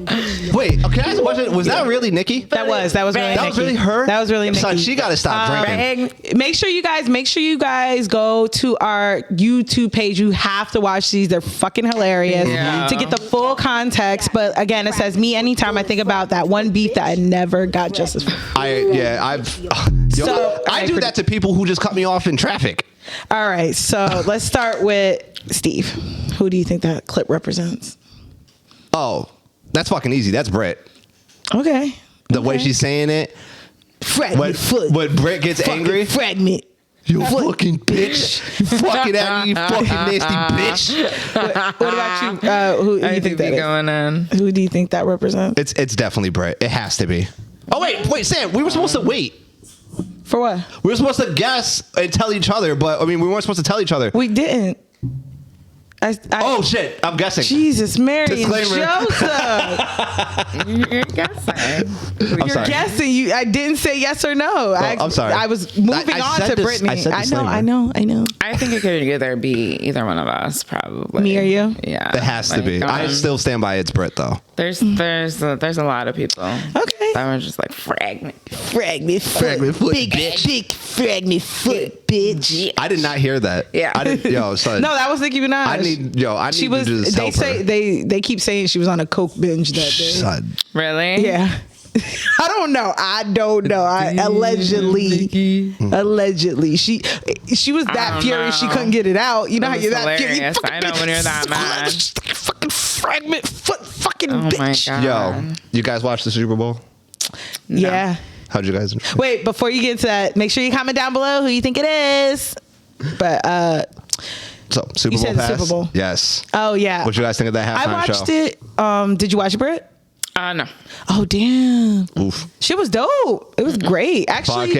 bitch. Wait, okay, I ask a question. Was that really Nikki? That was really That Nikki. was really her? That was really Nikki. Son, she got to stop drinking. Make sure you guys go to our YouTube page. You have to watch these. They're fucking hilarious to get the full context. But again, it says me anytime I think about that one beef that I never got justice for. I do that to people who just cut me off in traffic. All right, so let's start with Steve. Who do you think that clip represents? Oh, that's fucking easy. That's Britt. Okay. The way she's saying it. Fragment foot. When Britt gets angry. Fragment. You fucking bitch. You fucking at me, you fucking nasty bitch. What about you? Who do you think that is? Going on? Who do you think that represents? It's definitely Britt. It has to be. Oh, wait, Sam. We were supposed to wait. For what? We were supposed to guess and tell each other, but I mean, we weren't supposed to tell each other. We didn't. Oh shit! I'm guessing. Jesus, Mary and Disclaimer. Joseph. You're guessing. I'm sorry. Guessing. I didn't say yes or no. I'm sorry. I was moving I on said to this- Brittany. I said I disclaimer. know. I think it could either be either one of us, probably. Me or you? Yeah. It has to be. I still stand by it's Britt though. There's a lot of people. Okay. That was just like fragment. Fragment Fragment foot, big fragment foot, bitch. I did not hear that. Yeah. I didn't. Yo, son. No, that was Nicki Minaj. I need She to was. just They help say her. they keep saying she was on a coke binge that day. Son. Really? Yeah. I don't know. Allegedly, she was that furious she couldn't get it out. You know how you're that furious. I know when you're that mad. Fucking fragment foot, fucking Oh my bitch. god. Yo, you guys watch the Super Bowl? Yeah. How'd you guys? Wait, before you get into that, make sure you comment down below who you think it is. But So Super You Bowl said the pass. Super Bowl. Yes. oh yeah, What you guys think of that halftime I watched show? it. Did you watch it, Britt? No. Oh damn! Oof. Shit was dope. It was great. Actually,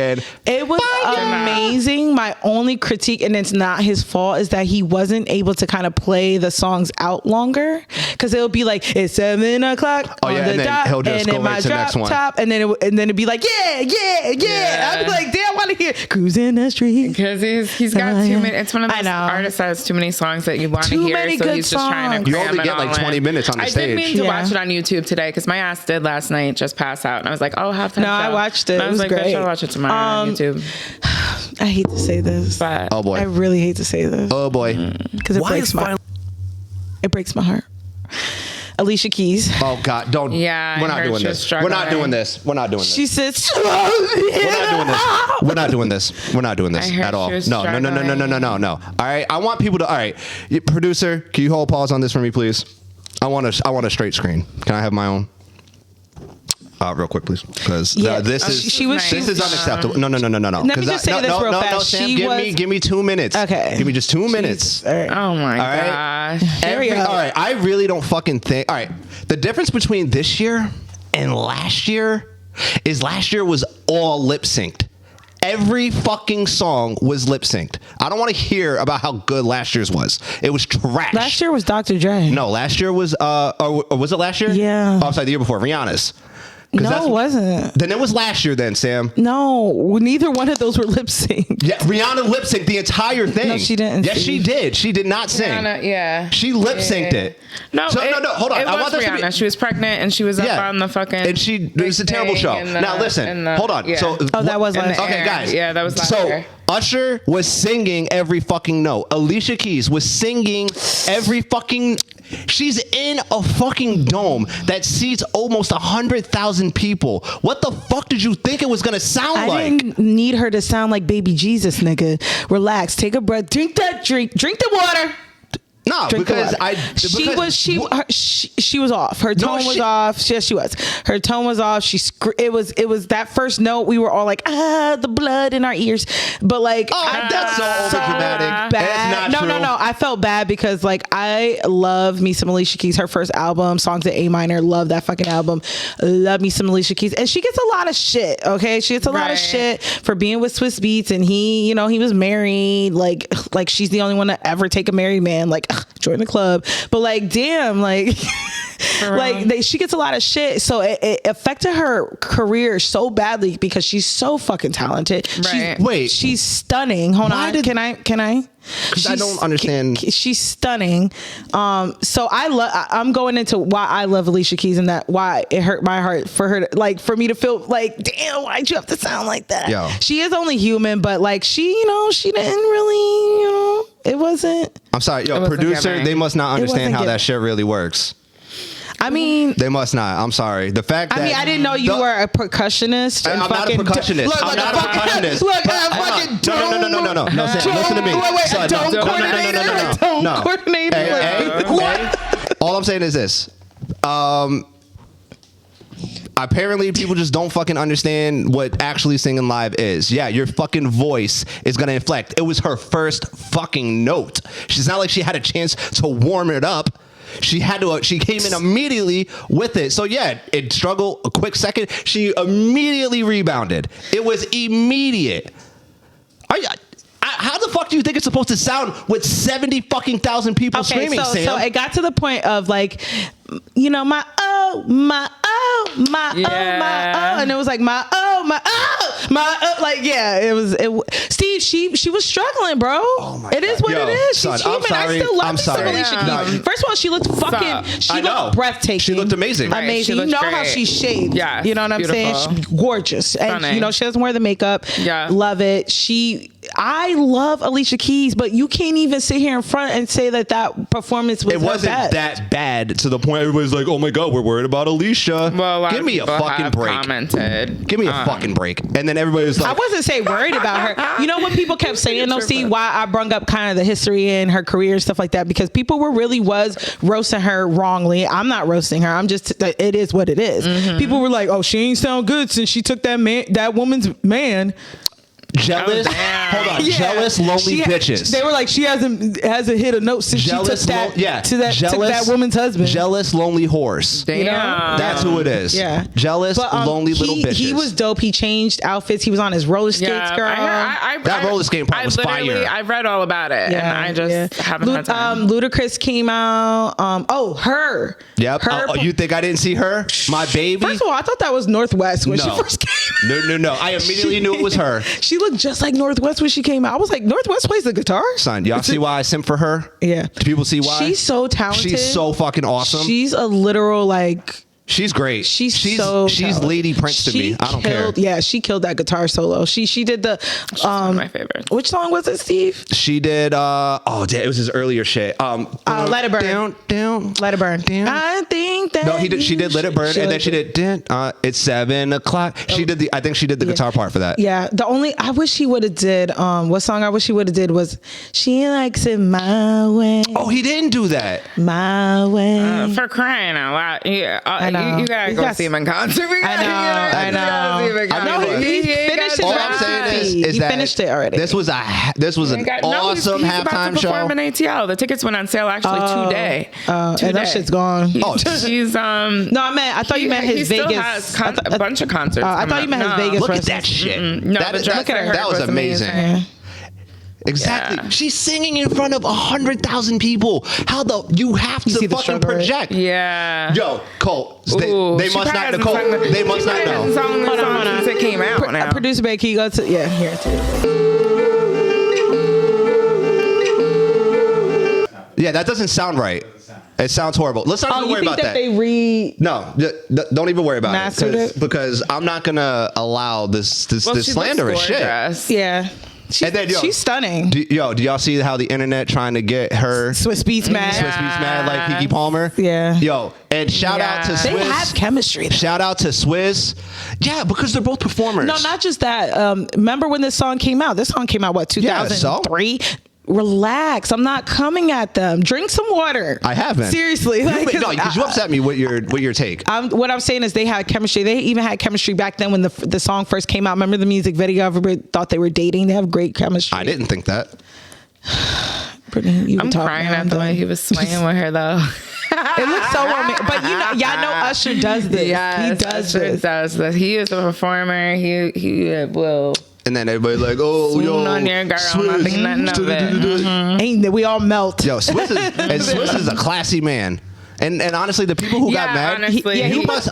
it was amazing. My only critique, and it's not his fault, is that he wasn't able to kind of play the songs out longer, because it'll be like it's 7 o'clock on the dot, he'll just and go then my right to the next drop one. top, and then it'd be like yeah. I'd be like, damn, I want to hear cruising the street, because he's got too many. It's one of those artists that has too many songs that you want to hear. Many so good he's just trying to You cram only it get like all 20 in. minutes on the stage. I did mean to watch it on YouTube today, because my ass did last night just pass out, and I was like, oh, halftime No, I show. watched it. And I It was like, great. I should watch it tomorrow on YouTube. I hate to say this, But Oh boy. I really hate to say this, Oh boy. because it breaks my heart. Alicia Keys. Oh God! Don't. Yeah, We're I not heard doing she was this. We're struggling. not doing this. We're not doing this. She says, We're not doing this. We're not doing this. We're not doing this I heard at all. she was No. All right. I want people to. All right, producer, can you hold pause on this for me, please? I want a straight screen. Can I have my own? Real quick, please, because this is unacceptable. No. Let me just say this real fast. Sam, give me 2 minutes. Okay. Give me just 2 minutes. All right. oh my right. gosh. All right. I really don't fucking think. All right. The difference between this year and last year is last year was all lip synced. Every fucking song was lip synced. I don't want to hear about how good last year's was. It was trash. Last year was Dr. Dre. No, last year was or was it last year? Yeah. Oh, I'm sorry, the year before, Rihanna's. No, it wasn't. Then it was last year then, Sam. No, neither one of those were lip synced. Yeah, Rihanna lip synced the entire thing. No, she didn't. Yes, she did. She did not sing. Rihanna, yeah. She lip synced it. No, no, hold on. It was Rihanna. She was pregnant and she was up on the fucking. And it was a terrible show. Now listen, hold on. Yeah. So that was last year. Okay, guys. Yeah, that was last year. Usher was singing every fucking note. Alicia Keys was singing every fucking. She's in a fucking dome that seats almost 100,000 people. What the fuck did you think it was gonna sound like? I didn't need her to sound like baby Jesus, nigga. Relax, take a breath, drink the water. No, Drink the because water. She was off. Her tone was off. Yes, she was. Her tone was off. It was that first note. We were all like, the blood in our ears. But like, that's so overdramatic. Bad. It's not true. No. I felt bad because like I love me some Alicia Keys. Her first album, Songs in A Minor. Love that fucking album. Love me some Alicia Keys, and she gets a lot of shit. Okay, she gets a lot of shit for being with Swiss Beats, and he was married. Like she's the only one to ever take a married man. Like. Join the club, but like damn, like she gets a lot of shit, so it affected her career so badly because she's so fucking talented. Right. She's stunning. Hold on, can I? Because I don't understand. She's stunning. So I'm going into why I love Alicia Keys and that why it hurt my heart for her to, for me to feel like, damn, why'd you have to sound like that? Yo. She is only human, but like she didn't really, it wasn't. I'm sorry, producer, they must not understand how that shit really works. I mean, they must not. I'm sorry. The fact that I didn't know you were a percussionist. I'm not a percussionist. I'm not a percussionist. No. Listen to me. Don't coordinate. All I'm saying is this. Apparently, people just don't fucking understand what actually singing live is. Yeah, your fucking voice is gonna inflect. It was her first fucking note. She's not like she had a chance to warm it up. She came in immediately with it. So yeah, it struggled a quick second. She immediately rebounded. It was immediate. How the fuck do you think it's supposed to sound with 70 fucking thousand people screaming, Sam? So it got to the point of like, my and it was like Steve, she was struggling, bro. Oh my God. It is what it is. She's human. I still love Alicia Keys. First of all, she looked looked breathtaking. She looked amazing. Right, amazing. You know how she's shaved. Yeah, you know what I'm saying? She's gorgeous. And she doesn't wear the makeup. Yeah. Love it. I love Alicia Keys, but you can't even sit here in front and say that performance was wasn't that bad to the point everybody's like, oh my God, we're worried about Alicia. Well, give me a fucking break. Give me a fucking break. And then everybody's like, I wasn't worried about her. You know what people kept saying though, see why I brung up kind of the history and her career and stuff like that, because people was roasting her wrongly. I'm not roasting her. I'm just, it is what it is. Mm-hmm. People were like, oh, she ain't sound good since she took that woman's man. Jealous. Hold on. Yeah. Jealous, lonely bitches. They were like, she hasn't hit a note since Jealous, she took that to that jealous, took that woman's husband. Jealous, lonely horse. Damn. You know? That's who it is. Yeah. Jealous, lonely little bitches. He was dope. He changed outfits. He was on his roller skates, girl. That roller skate part was fire. I read all about it, and I just haven't had time. Ludacris came out. Her. Yep. You think I didn't see her? My baby. First of all, I thought that was Northwest when she first came. No. I immediately knew it was her. She looked just like Northwest when she came out. I was like, Northwest plays the guitar? Son, y'all see why I simp for her? Yeah. Do people see why? She's so talented. She's so fucking awesome. She's a literal like... She's great. She's Lady Prince to me. I don't care. Yeah, she killed that guitar solo. She did the one of my favorites. Which song was it, Steve? She did it was his earlier shit. Let It Burn. Down. Let It Burn. Down. I think that she did Let It Burn, and then she did it's 7 o'clock. She did I think she did the guitar part for that. Yeah. I wish he would have did what song I wish he would have did was She Likes It My Way. Oh, he didn't do that. My way. For crying out loud. Yeah. You gotta go see him in concert. I know. He finished it. All I'm saying is that finished it already. This was an awesome he's halftime about to show. perform in ATL. The tickets went on sale actually today. And that shit's gone. He's No, I thought you meant his Vegas. He still has a bunch of concerts. I thought you meant his Vegas. Look at that shit. No, that was amazing. Yeah. Exactly. Yeah. She's singing in front of 100,000 people. You have to fucking project. Yeah. Yo, Cole, they must not know. They must not know. Hold on. Since it came out now. Producer Bay, can you go to here too? Yeah, that doesn't sound right. It sounds horrible. Let's not even worry about that. No, don't even worry about it because I'm not gonna allow this slanderous shit. Yeah. She's stunning. Do y'all see how the internet trying to get her Swiss Beats mad like Keke Palmer? Yeah. Yo, and shout out to Swiss. They have chemistry. Shout out to Swiss. Yeah, because they're both performers. No, not just that. Remember when this song came out? This song came out 2003? Yeah, Relax. I'm not coming at them. Drink some water. I haven't. Seriously. Because you upset me with your take. What I'm saying is they had chemistry. They even had chemistry back then when the song first came out. Remember the music video? Everybody thought they were dating. They have great chemistry. I didn't think that. I'm crying at the way he was swinging with her though. It looks so romantic. But y'all know Usher does this. Yes, he does Usher does this. He is a performer. He will. And then everybody like, oh, yo, on your girl, Swiss. not thinking nothing of it. Ain't we all melt? Yo, Swiss is a classy man. And honestly, the people who got mad,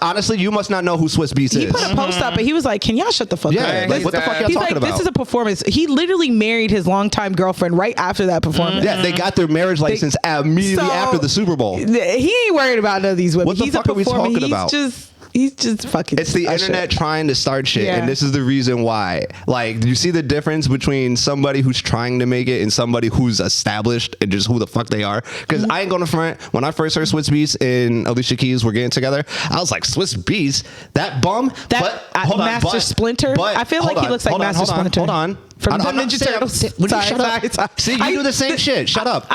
honestly, you must not know who Swiss Beats is. He put a post up, and he was like, "Can y'all shut the fuck up?" Yeah, like what the fuck y'all talking about? This is a performance. He literally married his longtime girlfriend right after that performance. Yeah, they got their marriage license immediately after the Super Bowl. He ain't worried about none of these women. What the fuck are we talking about? He's just fucking. It's the internet trying to start shit, and this is the reason why. Like, you see the difference between somebody who's trying to make it and somebody who's established and just who the fuck they are. Because I ain't gonna front. When I first heard Swiss Beats and Alicia Keys were getting together, I was like, Swiss Beats, that bum. Master Splinter. I feel like he looks like Master Splinter. Hold on. From the Ninja Turtles. Shut up. See, you do the same shit. Shut up.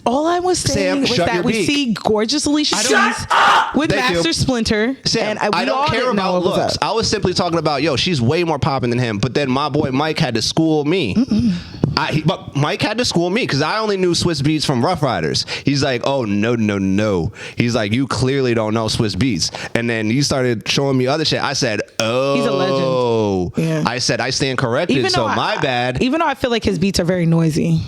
All I was saying was that we see gorgeous Alicia Keys with Master Splinter. Sam, I don't care about looks. I was simply talking about, she's way more popping than him. But then my boy Mike had to school me. But Mike had to school me because I only knew Swiss Beats from Rough Riders. He's like, oh, no. He's like, you clearly don't know Swiss Beats. And then you started showing me other shit. I said, oh. He's a legend. Yeah. I said, I stand corrected, so my bad. Even though I feel like his beats are very noisy.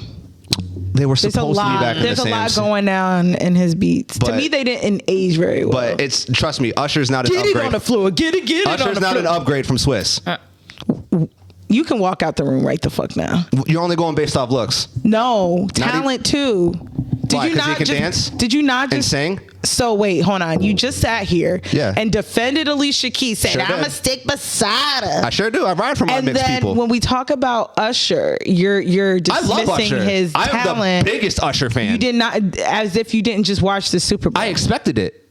They were supposed to be back in the There's a lot going on in his beats. To me, they didn't age very well. But trust me, Usher's not an upgrade. Get it on the floor. Get it Usher's not an upgrade from Swiss. You can walk out the room right the fuck now. You're only going based off looks. No, talent too. Did you not dance? Did you not and sing? So wait, hold on. You just sat here and defended Alicia Keys, said I'm a stick beside her. I sure do. I ride for my mixed people. And then when we talk about Usher, you're dismissing his talent. I am the biggest Usher fan. You did not, as if you didn't just watch the Super Bowl. I expected it.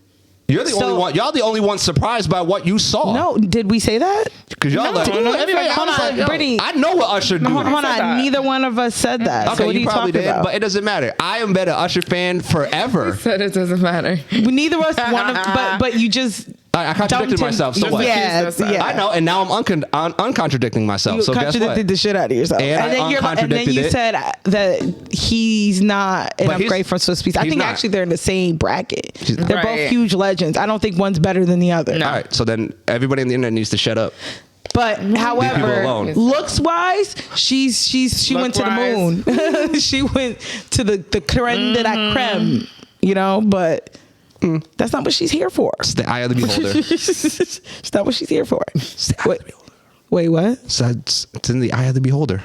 You're the only one. Y'all the only one surprised by what you saw. No, did we say that? Because y'all Brittany, I know what Usher do. Hold on, neither one of us said that. Okay, so what you probably did, about? but it doesn't matter. I have been an Usher fan forever. He said it doesn't matter. Neither of us want to, but you just. I contradicted myself. So what? Yeah. I know, and now I'm uncontradicting myself. You so guess what? contradicted the shit out of yourself. And then you said that he's not an upgrade from Swiss Beats. I think actually they're in the same bracket. They're both huge legends. I I don't think one's better than the other. No. All right, so then everybody on the internet needs to shut up. But however, looks wise, she went to the moon. She went to the creme de la creme, you know, but that's not what she's here for. It's the eye of the beholder. It's not what she's here for. Wait, what? It's in the eye of the beholder.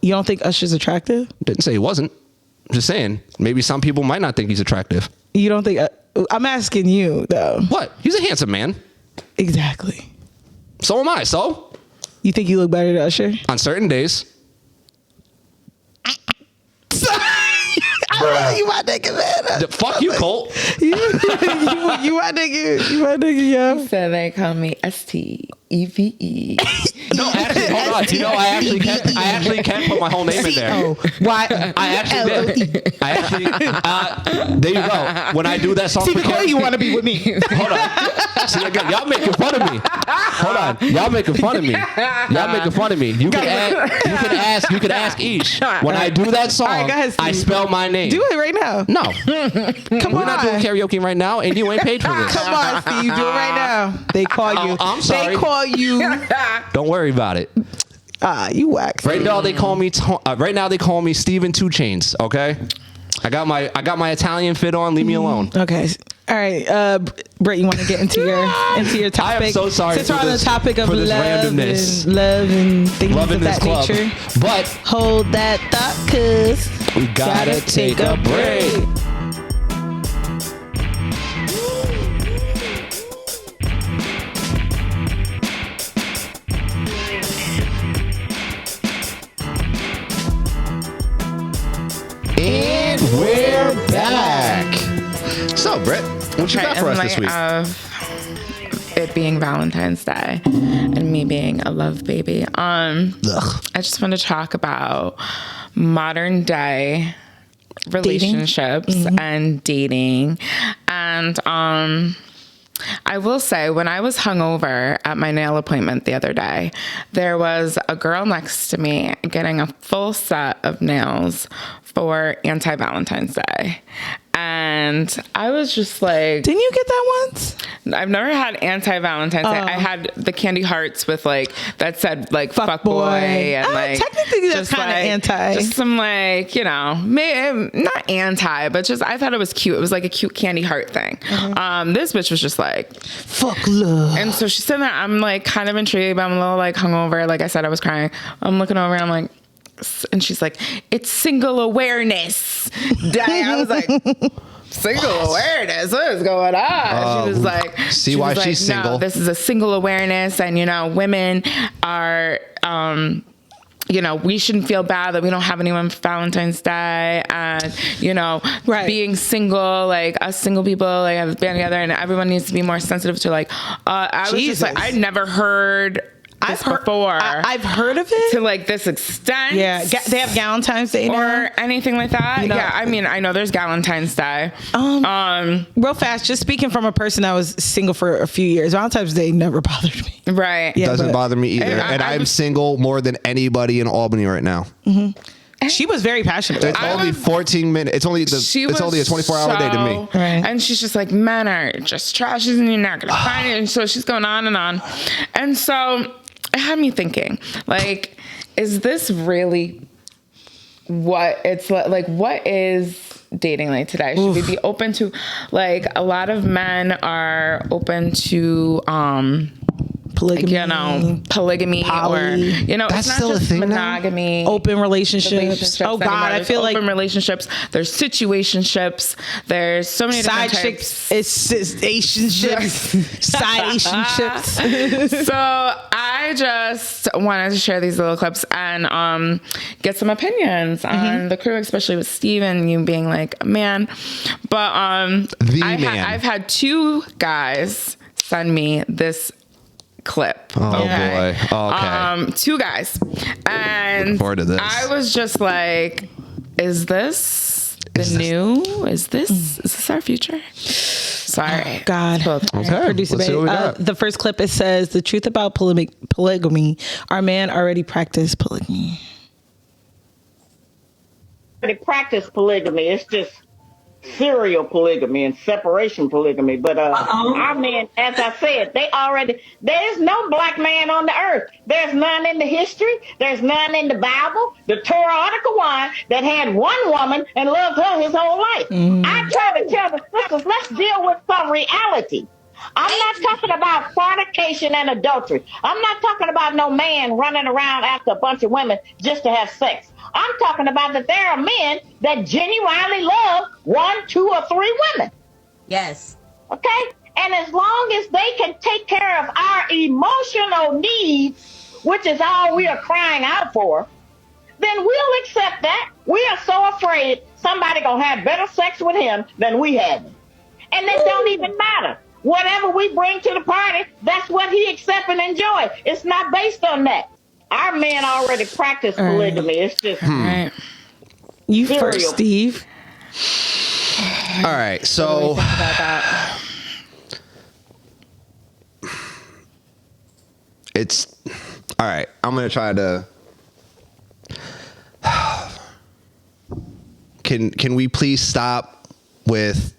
You don't think Usher's attractive? Didn't say he wasn't. I'm just saying, maybe some people might not think he's attractive. You don't think... I'm asking you, though. What? He's a handsome man. Exactly. So am I, so? You think you look better than Usher? On certain days. You my nigga, man. Fuck you, Colt. you my nigga. You my nigga, yo. So they call me STEVE. No, actually, hold on. You know, I actually can put my whole name in there. Why? I actually did. There you go. When I do that song, see, because you want to be with me. Hold on. See, again, y'all making fun of me. Hold on. Y'all making fun of me. Y'all making fun of me. You can ask Ish. When I do that song, I spell my name. Do it right now. No. Come on. We're not doing karaoke right now, and you ain't paid for this. Come on, Steve. Do it right now. They call you. I'm sorry. They call you. Don't worry about it. You wax. Right now they call me. Right now they call me Steven 2 Chainz. Okay. I got my Italian fit on. Leave me alone. Okay. All right, Britt, you want to get into your topic? I am so sorry. Since we're on the topic of love randomness. And things of that club. nature. But hold that thought, cause we gotta take a break. And we're back. So, Britt, what you got for us this week? It being Valentine's Day and me being a love baby. I just want to talk about modern day relationships and dating. And I will say, when I was hungover at my nail appointment the other day, there was a girl next to me getting a full set of nails for anti-Valentine's Day. And I was just like... Didn't you get that once? I've never had anti-Valentine's Day. I had the candy hearts with like, that said like fuck boy. And like... Technically that's kind of anti. Just some like, you know, not anti, but just, I thought it was cute. It was like a cute candy heart thing. This bitch was just like... Fuck love. And so she's sitting there. I'm like kind of intrigued, but I'm a little like hungover. Like I said, I was crying. I'm looking over and I'm like... And she's like, it's single awareness day. I was like, single awareness? What is going on? She was like, she's single. No, this is a single awareness. And, you know, women are, you know, we shouldn't feel bad that we don't have anyone for Valentine's Day. And, you know, being single, like us single people, like have been together, and everyone needs to be more sensitive to like, I was just like, I'd never heard before. I've heard of it to like this extent. Yeah, they have Valentine's Day or anything like that. You know, yeah, I mean, I know there's Valentine's Day. Real fast, just speaking from a person that was single for a few years, Valentine's Day never bothered me. Right? Yeah, doesn't bother me either. And I'm single more than anybody in Albany right now. She was very passionate. It's only 14 minutes. It's only a 24-hour day to me. Right. And she's just like, men are just trash and you're not gonna find it. And so she's going on and on. And so it had me thinking, like, is this really what it's like? What is dating like today? Should we be open to, like, a lot of men are open to polygamy, you know, polygamy, poly, or, you know, that's it's not still just a thing monogamy, now? Open relationships. Oh God, I feel like open relationships. There's situationships. There's so many side different chicks, sidationships. So I just wanted to share these little clips and get some opinions on the crew, especially with Steven, you being like a man. But I've had 2 guys send me this clip. Oh boy. Okay. 2 guys. And looking forward to this. I was just like, is this the new? Is this our future? Sorry. God. Okay. Producer Let's see what we got. the first clip, it says, the truth about polygamy. Our man already practiced polygamy. They practice polygamy. It's just serial polygamy and separation polygamy. But our men, as I said, there's no black man on the earth. There's none in the history. There's none in the Bible. The Torah Article 1 that had one woman and loved her his whole life. I try to tell the sisters, let's deal with some reality. I'm not talking about fornication and adultery. I'm not talking about no man running around after a bunch of women just to have sex. I'm talking about that there are men that genuinely love 1, 2, or 3 women. Yes. Okay? And as long as they can take care of our emotional needs, which is all we are crying out for, then we'll accept that. We are so afraid somebody gonna have better sex with him than we have. And it don't even matter. Whatever we bring to the party, that's what he accept and enjoy. It's not based on that. Our men already practice polygamy. It's just you first, Steve. All right, so it's all right. I'm gonna try to. Can we please stop with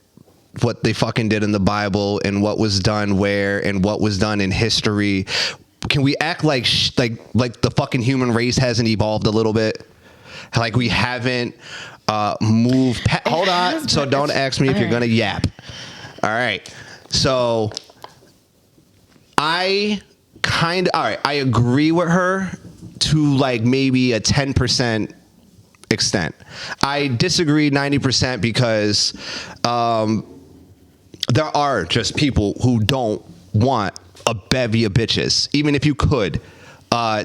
what they fucking did in the Bible and what was done where and what was done in history? Can we act like the fucking human race hasn't evolved a little bit? Like we haven't moved. Hold on. So don't ask me if you're gonna yap. All right. So I agree with her to like maybe a 10% extent. I disagree 90% because there are just people who don't want a bevy of bitches, even if you could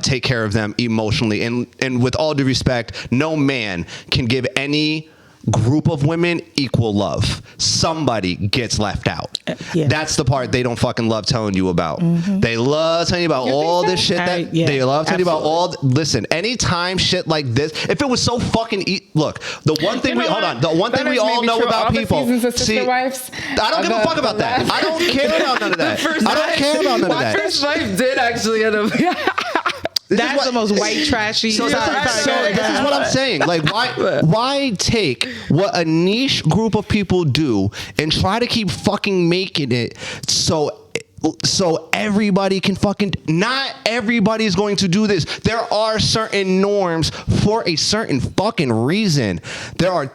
take care of them emotionally. And with all due respect, no man can give any group of women equal love. Somebody gets left out. Yeah. That's the part they don't fucking love telling you about. They love telling you about all this shit that they love telling you about all. Listen, anytime shit like this, if it was so fucking look, the one thing we all know about people. See, wives I don't give a fuck about that. I don't care about none of that. I don't care about none of that. First wife did actually end up. That's the most white trashy. So this is what I'm saying. Like, why take what a niche group of people do and try to keep fucking making it so everybody can fucking. Not everybody's going to do this. There are certain norms for a certain fucking reason. There are.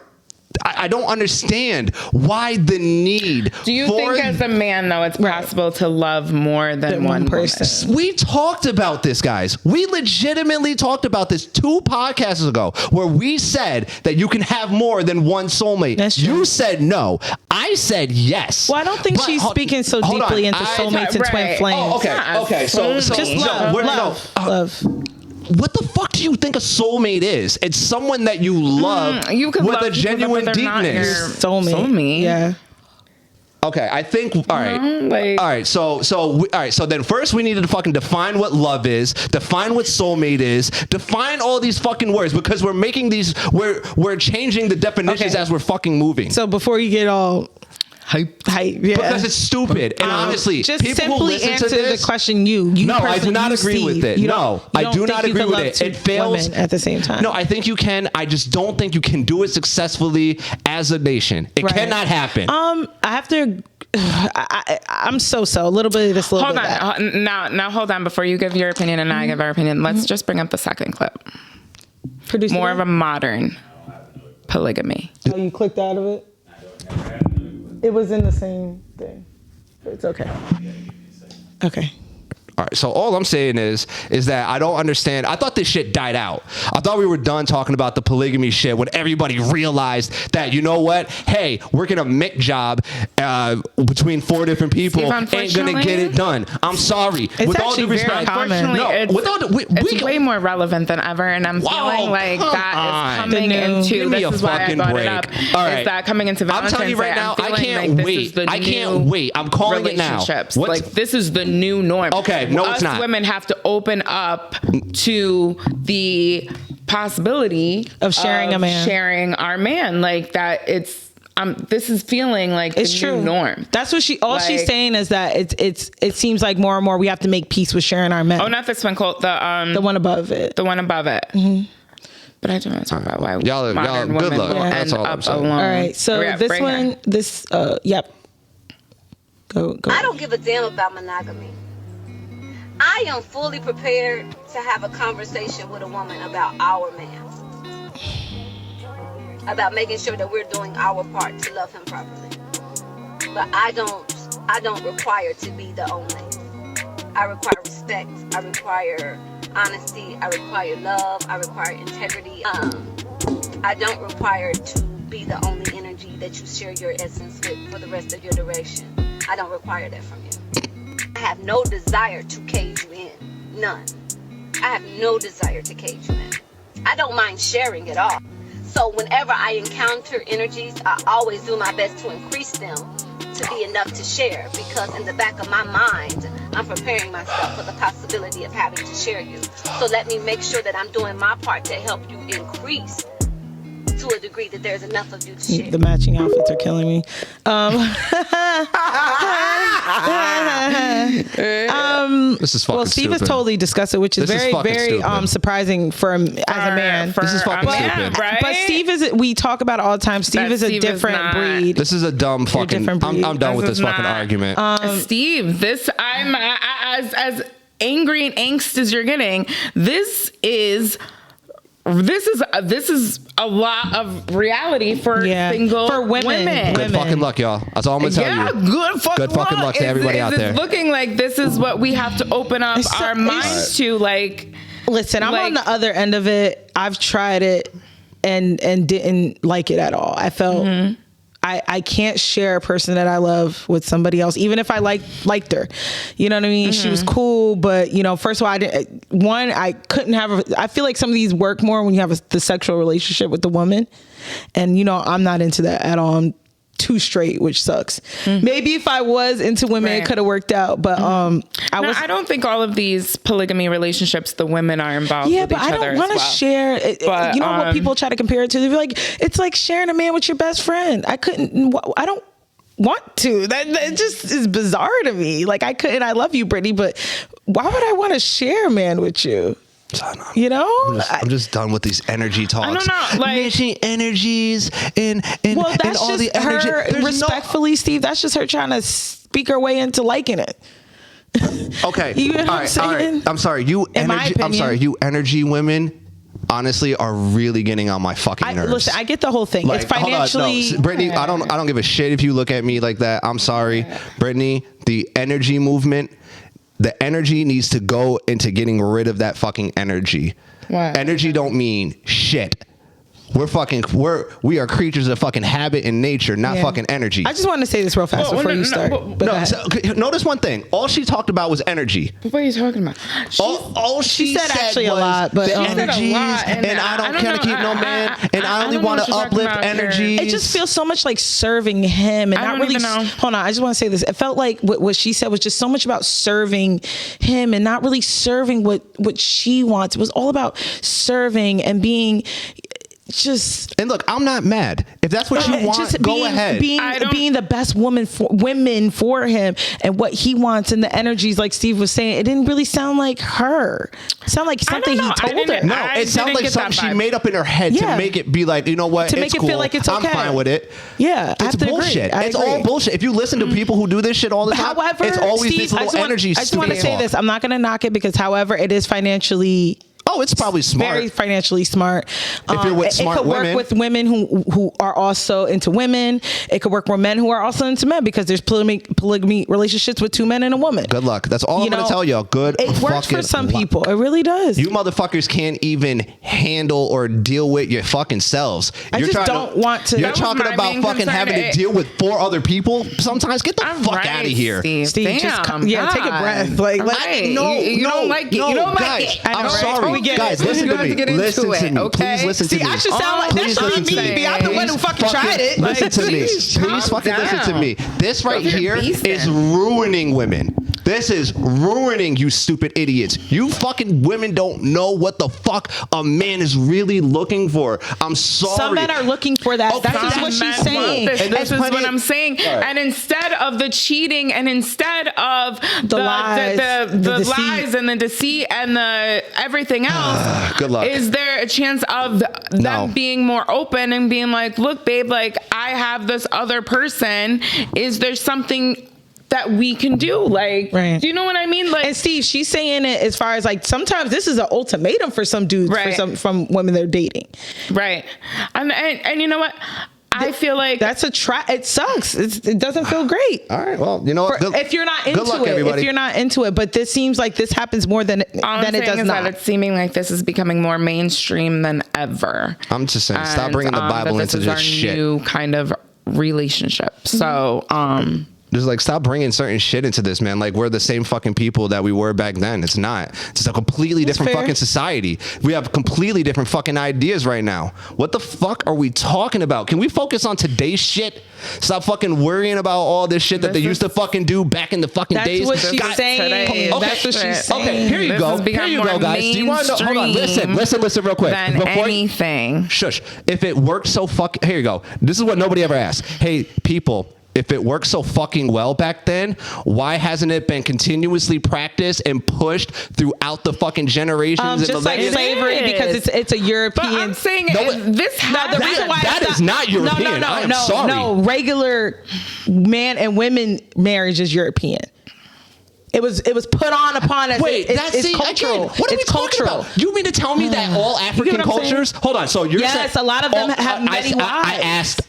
I don't understand why the need. Do you think as a man, though, it's possible to love more than one person? We talked about this, guys. We legitimately talked about this 2 podcasts ago where we said that you can have more than one soulmate. That's true. You said no. I said yes. Well, I don't think she's speaking so deeply into soulmates and twin flames. Oh, okay. So just love. What the fuck do you think a soulmate is? It's someone that you love with a genuine deepness. Soulmate. Yeah. Okay, I think all right. So then first we needed to fucking define what love is, define what soulmate is, define all these fucking words because we're making these we're changing the definitions as we're fucking moving. So before you get all hype, yeah. Because it's stupid. And honestly, just people simply who listen answer to this, the question. No, I do not agree with it. No, I do not agree with it. It fails at the same time. No, I think you can. I just don't think you can do it successfully as a nation. It cannot happen. I have to. I'm so a little bit of this. Hold on. Now hold on. Before you give your opinion and I give our opinion, let's just bring up the second clip. More of a modern polygamy. Oh, you clicked out of it? It was in the same thing. It's okay. Okay. All right, so all I'm saying is that I don't understand. I thought this shit died out. I thought we were done talking about the polygamy shit when everybody realized that, you know what? Hey, working a Mick job between 4 different people ain't gonna get it done. I'm sorry. It's with all due respect, it's way more relevant than ever, and I'm feeling like that is coming into. This is why I brought it up. All right, is that coming into Valentine's Day? I'm telling you right now, I can't wait. I can't wait. I'm calling it now. Like this is the new norm. Okay. No, us it's not. Women have to open up to the possibility of sharing a man, sharing our man, like that. It's this is feeling like it's the true new norm. That's what she's saying is that it seems like more and more we have to make peace with sharing our men. Oh, not this one called the one above it. The one above it. Mm-hmm. But I don't want to talk about why y'all modern good women luck. will That's end all I'm up saying. alone. All right, so this one, yep. Go. I don't give a damn about monogamy. I am fully prepared to have a conversation with a woman about our man. About making sure that we're doing our part to love him properly. But I don't require to be the only. I require respect. I require honesty. I require love. I require integrity. I don't require to be the only energy that you share your essence with for the rest of your duration. I don't require that from you. I have no desire to cage you in. None. I have no desire to cage you in. I don't mind sharing at all. So whenever I encounter energies, I always do my best to increase them to be enough to share, because in the back of my mind, I'm preparing myself for the possibility of having to share you. So let me make sure that I'm doing my part to help you increase to a degree that there's enough of you to share. The matching outfits are killing me. This is fucking well, Steve stupid. has totally discussed it, which is This is very, fucking very stupid. surprising for him as a man. This is fucking stupid. Right? But Steve we talk about it all the time. Steve is a Steve is different not. breed. This is a dumb fucking. different breed. I'm done with This this is fucking not- argument. Steve, I'm as angry and angst as you're getting. This is a lot of reality for single for women. Good fucking luck, y'all. That's all I'm gonna tell Yeah, you. good fucking luck to everybody out there. It's looking like this is what we have to open up our minds to. Like, listen, I'm on the other end of it. I've tried it and didn't like it at all. I felt I can't share a person that I love with somebody else, even if I liked her. You know what I mean? She was cool, but first of all, I couldn't have. I feel like some of these work more when you have the sexual relationship with the woman, and I'm not into that at all. I'm too straight, which sucks. Maybe if I was into women, it could have worked out, but I don't think all of these polygamy relationships, the women are involved with each other. Yeah, but I don't want to share it. But, what people try to compare it to? They're like, it's like sharing a man with your best friend. I don't want to. That just is bizarre to me. Like, I love you, Brittany, but why would I want to share a man with you? I'm just done with these energy talks. I don't know, like matching energies and well, that's and all just the energy. her. Respectfully, Steve, that's just her trying to speak her way into liking it. Okay, You know what I'm all right. saying? I'm sorry. You In my energy. I'm opinion. sorry. You energy women, honestly, are really getting on my fucking nerves. Listen, I get the whole thing. It's financially. Hold on, no. Brittany, I don't give a shit if you look at me like that. I'm sorry, Brittany. The energy movement. The energy needs to go into getting rid of that fucking energy. What? Energy don't mean shit. We are creatures of fucking habit and nature, not fucking energy. I just want to say this real fast before you start. Notice one thing. All she talked about was energy. What are you talking about? All she said actually was a lot, but the she said a energies, lot, and I don't care to know. keep no man, and I only don't know want what to you're talking uplift about here. energies. It just feels so much like serving him and I not don't really. even know. Hold on, I just want to say this. It felt like what she said was just so much about serving him and not really serving what she wants. It was all about serving and being. And look, I'm not mad. If that's what you want, just go ahead. Being the best women for him and what he wants and the energies, like Steve was saying, it didn't really sound like her. It sounded like something he told her. No, it sounds like something she made up in her head to make it be like, you know what? To make it feel like it's okay. I'm fine with it. Yeah, it's bullshit. It's all bullshit. If you listen to people who do this shit all the time, however, it's always Steve, this little energy. I just want to say this. I'm not going to knock it because, however, it is financially. Oh, it's probably smart. Very financially smart. If you're with smart it could work with women who are also into women. It could work with men who are also into men because there's polygamy relationships with two men and a woman. Good luck. That's all I'm going to tell y'all. It works for some people. It really does. You motherfuckers can't even handle or deal with your fucking selves. You're You're talking about fucking having to deal with 4 other people. Sometimes get the fuck out of here. Steve, take a breath. Like, you don't like it. You don't like it. I'm sorry. Guys, listen to me. Listen to me. Okay? Please listen to me. I should sound like that should be me. I'm the one who fucking tried it. Listen to me. Please fucking listen to me. This right here is ruining women. This is ruining you, stupid idiots. You fucking women don't know what the fuck a man is really looking for. I'm sorry. Some men are looking for that. Okay, That's what she's saying. This is what I'm saying. Right. And instead of the cheating, and instead of the lies, the lies and the deceit and the everything else, good luck. Is there a chance of them being more open and being like, look, babe, like I have this other person. Is there something that we can do? Like, do you know what I mean? Like, and Steve, she's saying it as far as like, sometimes this is an ultimatum for some dudes, from women they're dating. Right. And you know what? I feel like that's a try. It sucks. It doesn't feel great. All right. Well, you know what? If you're not into it, everybody. If you're not into it, but this seems like this happens more than it does not. That it's seeming like this is becoming more mainstream than ever. I'm just saying, stop bringing the Bible into this shit. New kind of relationship. So, just like stop bringing certain shit into this, man. Like we're the same fucking people that we were back then. It's not. It's a completely different fucking society. We have completely different fucking ideas right now. What the fuck are we talking about? Can we focus on today's shit? Stop fucking worrying about all this shit that they used to fucking do back in the fucking days. That's what she's saying. Okay. That's what she's saying. Okay, here you go. Here you go, guys. Do you want to know? Hold on. Listen real quick. Before anything. Shush. If it works so here you go. This is what nobody ever asked. Hey, people. If it worked so fucking well back then, why hasn't it been continuously practiced and pushed throughout the fucking generations? Just like slavery, because it's a European. But I'm saying that is not European. I'm sorry. No, regular man and women marriage is European. It was put on upon us. Wait, it's cultural. Again, what are we talking about? You mean to tell me that all African cultures? Hold on. So you're saying a lot of them have many wives. I asked.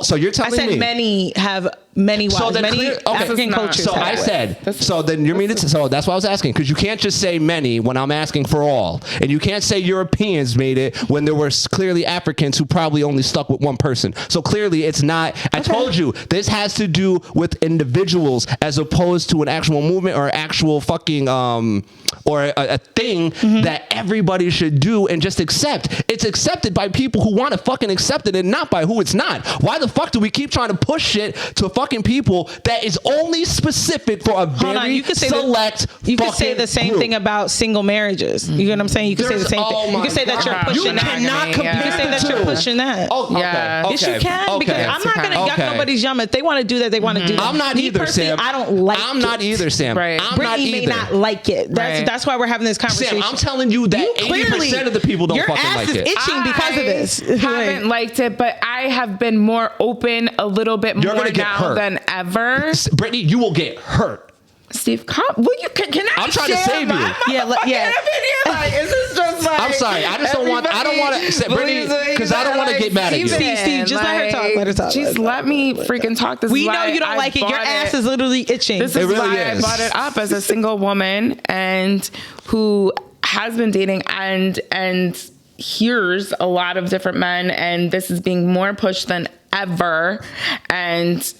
So you're telling me? I said many have many wives. So many African cultures. So I said. So then you're meaning to. So that's what I was asking, because you can't just say many when I'm asking for all, and you can't say Europeans made it when there were clearly Africans who probably only stuck with one person. So clearly it's not. I told you this has to do with individuals as opposed to an actual movement or actual fucking or a thing that everybody should do and just accept. It's accepted by people who want to fucking accept it and not by who it's not. Why the fuck do we keep trying to push shit to fucking people that is only specific for a very select You could say the same thing about single marriages. You know what I'm saying? You could say the same thing. You could say that you're pushing that. You can say that you're pushing that. Yes, you can, because I'm not going to yuck nobody's yum. If they want to do that, they want to do that. I'm not either, Sam. I don't like it. I'm not either, Sam. Brittany may not like it. That's why we're having this conversation. Sam, I'm telling you that 80% of the people don't fucking like it. Your ass is itching because of this. I haven't liked it, but I have been more open a little bit more now than ever. Brittany, you will get hurt. Steve, can I? I'm trying to save you. Yeah. Like, is this just like? I'm sorry. I don't want to, Brittany, because I don't want to get mad at you. Steve, just let her talk. Let her talk. Just let me freaking talk. We know you don't like it. Your ass is literally itching. This is why I brought it up as a single woman and who has been dating and hears a lot of different men, and this is being more pushed than ever. And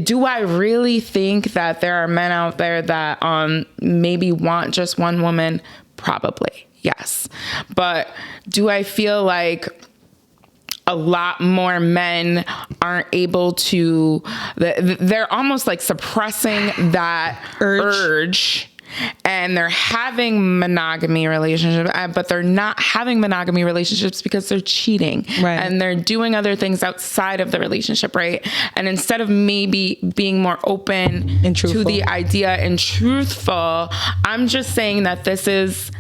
do I really think that there are men out there that maybe want just one woman? Probably, yes. But do I feel like a lot more men aren't able to, they're almost like suppressing that urge, and they're having monogamy relationships, but they're not having monogamy relationships because they're cheating, and they're doing other things outside of the relationship, right? And instead of maybe being more open and to the idea and truthful, I'm just saying that this is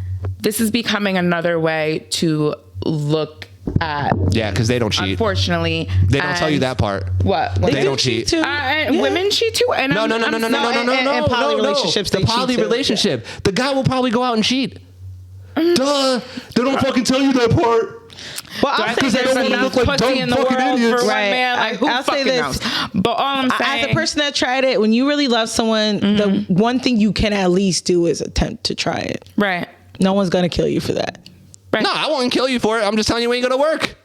becoming another way to look at. Yeah, because they don't cheat. Unfortunately, they don't tell you that part. What? They don't cheat. Women cheat too. And no. And poly relationships. The poly relationship, the guy will probably go out and cheat. Duh. They don't fucking tell you that part. Well, because they don't want to look like dumb fucking idiots. For one man, like, who I'll say this. Knows? But all I'm saying, as a person that tried it, when you really love someone, the one thing you can at least do is attempt to try it. Right. No one's gonna kill you for that. Right. No, I won't kill you for it. I'm just telling you, it ain't gonna work.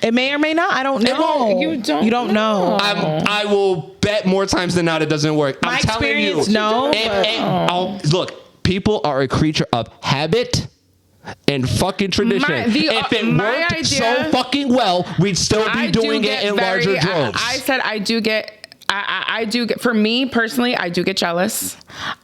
It may or may not. I don't know. You don't know. I will bet more times than not it doesn't work. My I'm telling you. experience, no. Look, people are a creature of habit and fucking tradition. If it worked so fucking well, we'd still be doing it in larger droves. I said I I do get, for me personally, I do get jealous.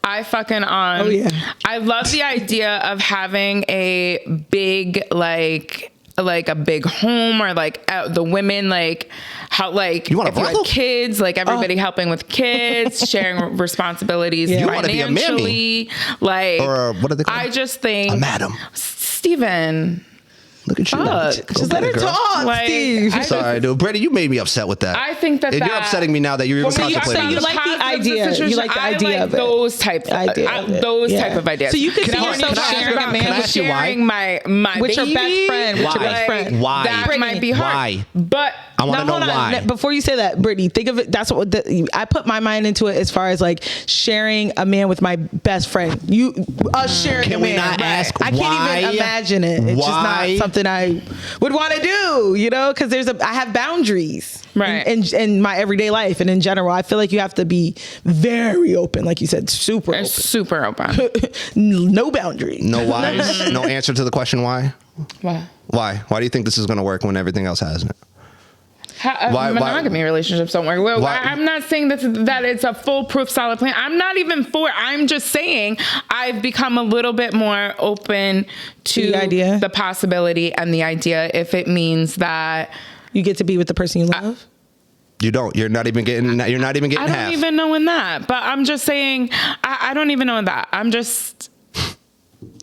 I fucking I love the idea of having a big like a big home, or like the women, like how, like, you if you had kids, like everybody helping with kids, sharing responsibilities financially, like, or what are they called? I just think a madam. Steven. Look at you. Just let her talk, like, Steve. Sorry, dude. Brady, you made me upset with that. I think that you're upsetting me now that you're even contemplating. So you like the idea. You like the idea of it. Those type of ideas. So you can see yourself sharing a man with sharing my with your best friend. With your best friend. Why? That might be hard. Why? But I want to know why. Before you say that, Brittany, think of it. That's what I put my mind into it, as far as like sharing a man with my best friend. Us sharing Can a we man. not ask I can't even imagine it. It's just not something I would want to do, because I have boundaries, right, in my everyday life, and in general, I feel like you have to be very open, like you said, super open. No boundaries. No whys. No answer to the question why. Why do you think this is going to work when everything else hasn't? Monogamy relationships don't work. Well, I'm not saying that it's a foolproof solid plan. I'm not even I'm just saying I've become a little bit more open to the idea, the possibility, and the idea, if it means that you get to be with the person you love. You don't. You're not even getting half. I don't even know in that. But I'm just saying, I don't even know in that. I'm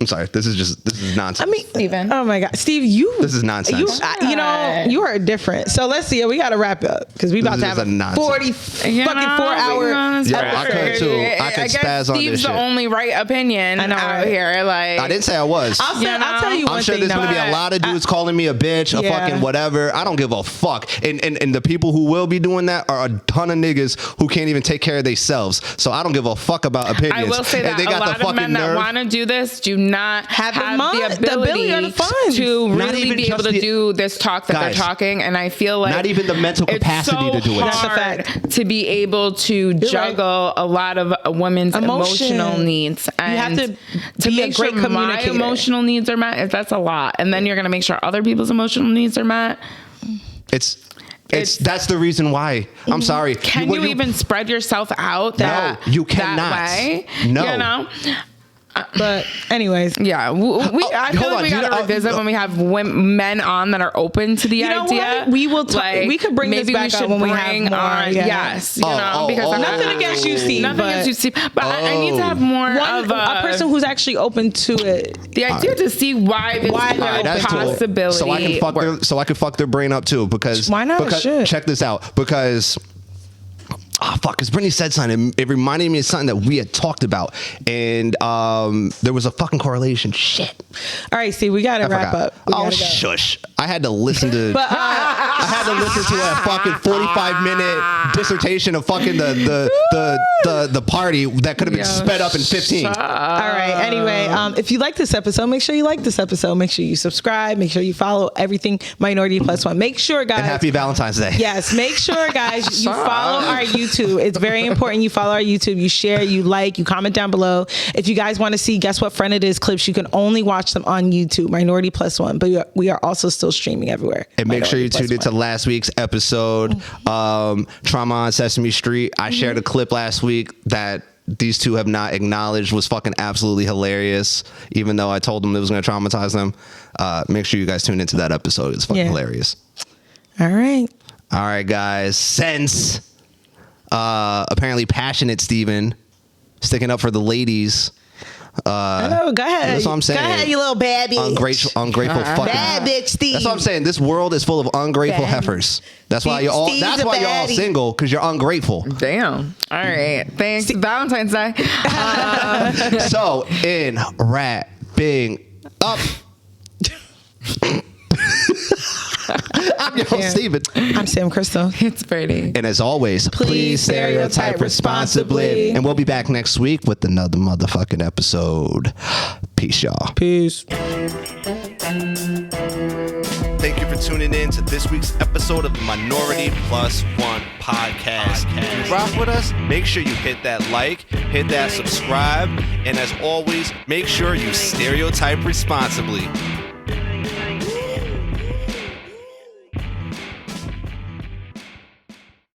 sorry. This is nonsense. I mean, Steven. Oh my God, Steve, this is nonsense. You are different. So let's see. We got to wrap up because we about to have a 40 fucking 4 hour. Yeah, I could too. I could spaz on this shit. Steve's the only right opinion out here. Like, I didn't say I was. I'll tell you one thing. I'm sure there's going to be a lot of dudes calling me a bitch, a fucking whatever. I don't give a fuck. And the people who will be doing that are a ton of niggas who can't even take care of themselves. So I don't give a fuck about opinions. I will say that a lot of men that want to do this do not have the ability to really be able to do this talk that they're talking, and I feel like not even the mental capacity to do it. That's a fact. To be able to juggle a lot of a women's emotional needs, and you have to be make a great sure my communicator. Emotional needs are met. That's a lot, and then you're gonna make sure other people's emotional needs are met. It's that's the reason why. I'm sorry. Can you even spread yourself out no, you cannot. That way? No. But anyways, I feel like we gotta revisit when we have men on that are open to the idea. What? We will talk. Like, we could bring this back up when we have more. On, yes, because I'm nothing against you, Steve. Nothing against you, Steve. But I need to have more of a person who's actually open to it. The idea to see why this possibility. So I can fuck their brain up too, because why not? Because, check this out, because. Because Brittany said something. It reminded me of something that we had talked about, and there was a fucking correlation. Shit. All right, Steve, we gotta wrap up. Shush! I had to listen to. I had to listen to a fucking 45-minute dissertation of fucking the party that could have been sped up in 15. All right. Anyway, if you like this episode, make sure you like this episode. Make sure you subscribe. Make sure you follow everything MinorityPlus1. Make sure, guys. And happy Valentine's Day. Yes. Make sure, guys, you follow our YouTube. It's very important you follow our YouTube. You share, you like, you comment down below. If you guys want to see Guess What Friend It Is clips, you can only watch them on YouTube, MinorityPlus1. But we are also still streaming everywhere. And make sure you tune into last week's episode, Trauma on Sesame Street. I shared a clip last week that these two have not acknowledged was fucking absolutely hilarious, even though I told them it was going to traumatize them. Make sure you guys tune into that episode. It's fucking hilarious. All right, guys. Since apparently passionate Steven sticking up for the ladies. I know, go ahead. That's what I'm saying. Go ahead, you little bad bitch. Ungrateful fucking bad bitch, Steve. That's what I'm saying. This world is full of ungrateful heifers. That's why you're all. That's why you're all single, because you're ungrateful. Damn. All right. Thanks. Valentine's Day. So in wrapping up. I'm your host, Steven. I'm Sam Crystal. It's Brady. And as always, please stereotype responsibly. And we'll be back next week with another motherfucking episode. Peace, y'all. Peace. Thank you for tuning in to this week's episode of the MinorityPlus1 podcast. If you rock with us, make sure you hit that like, hit that subscribe, and as always, make sure you stereotype responsibly.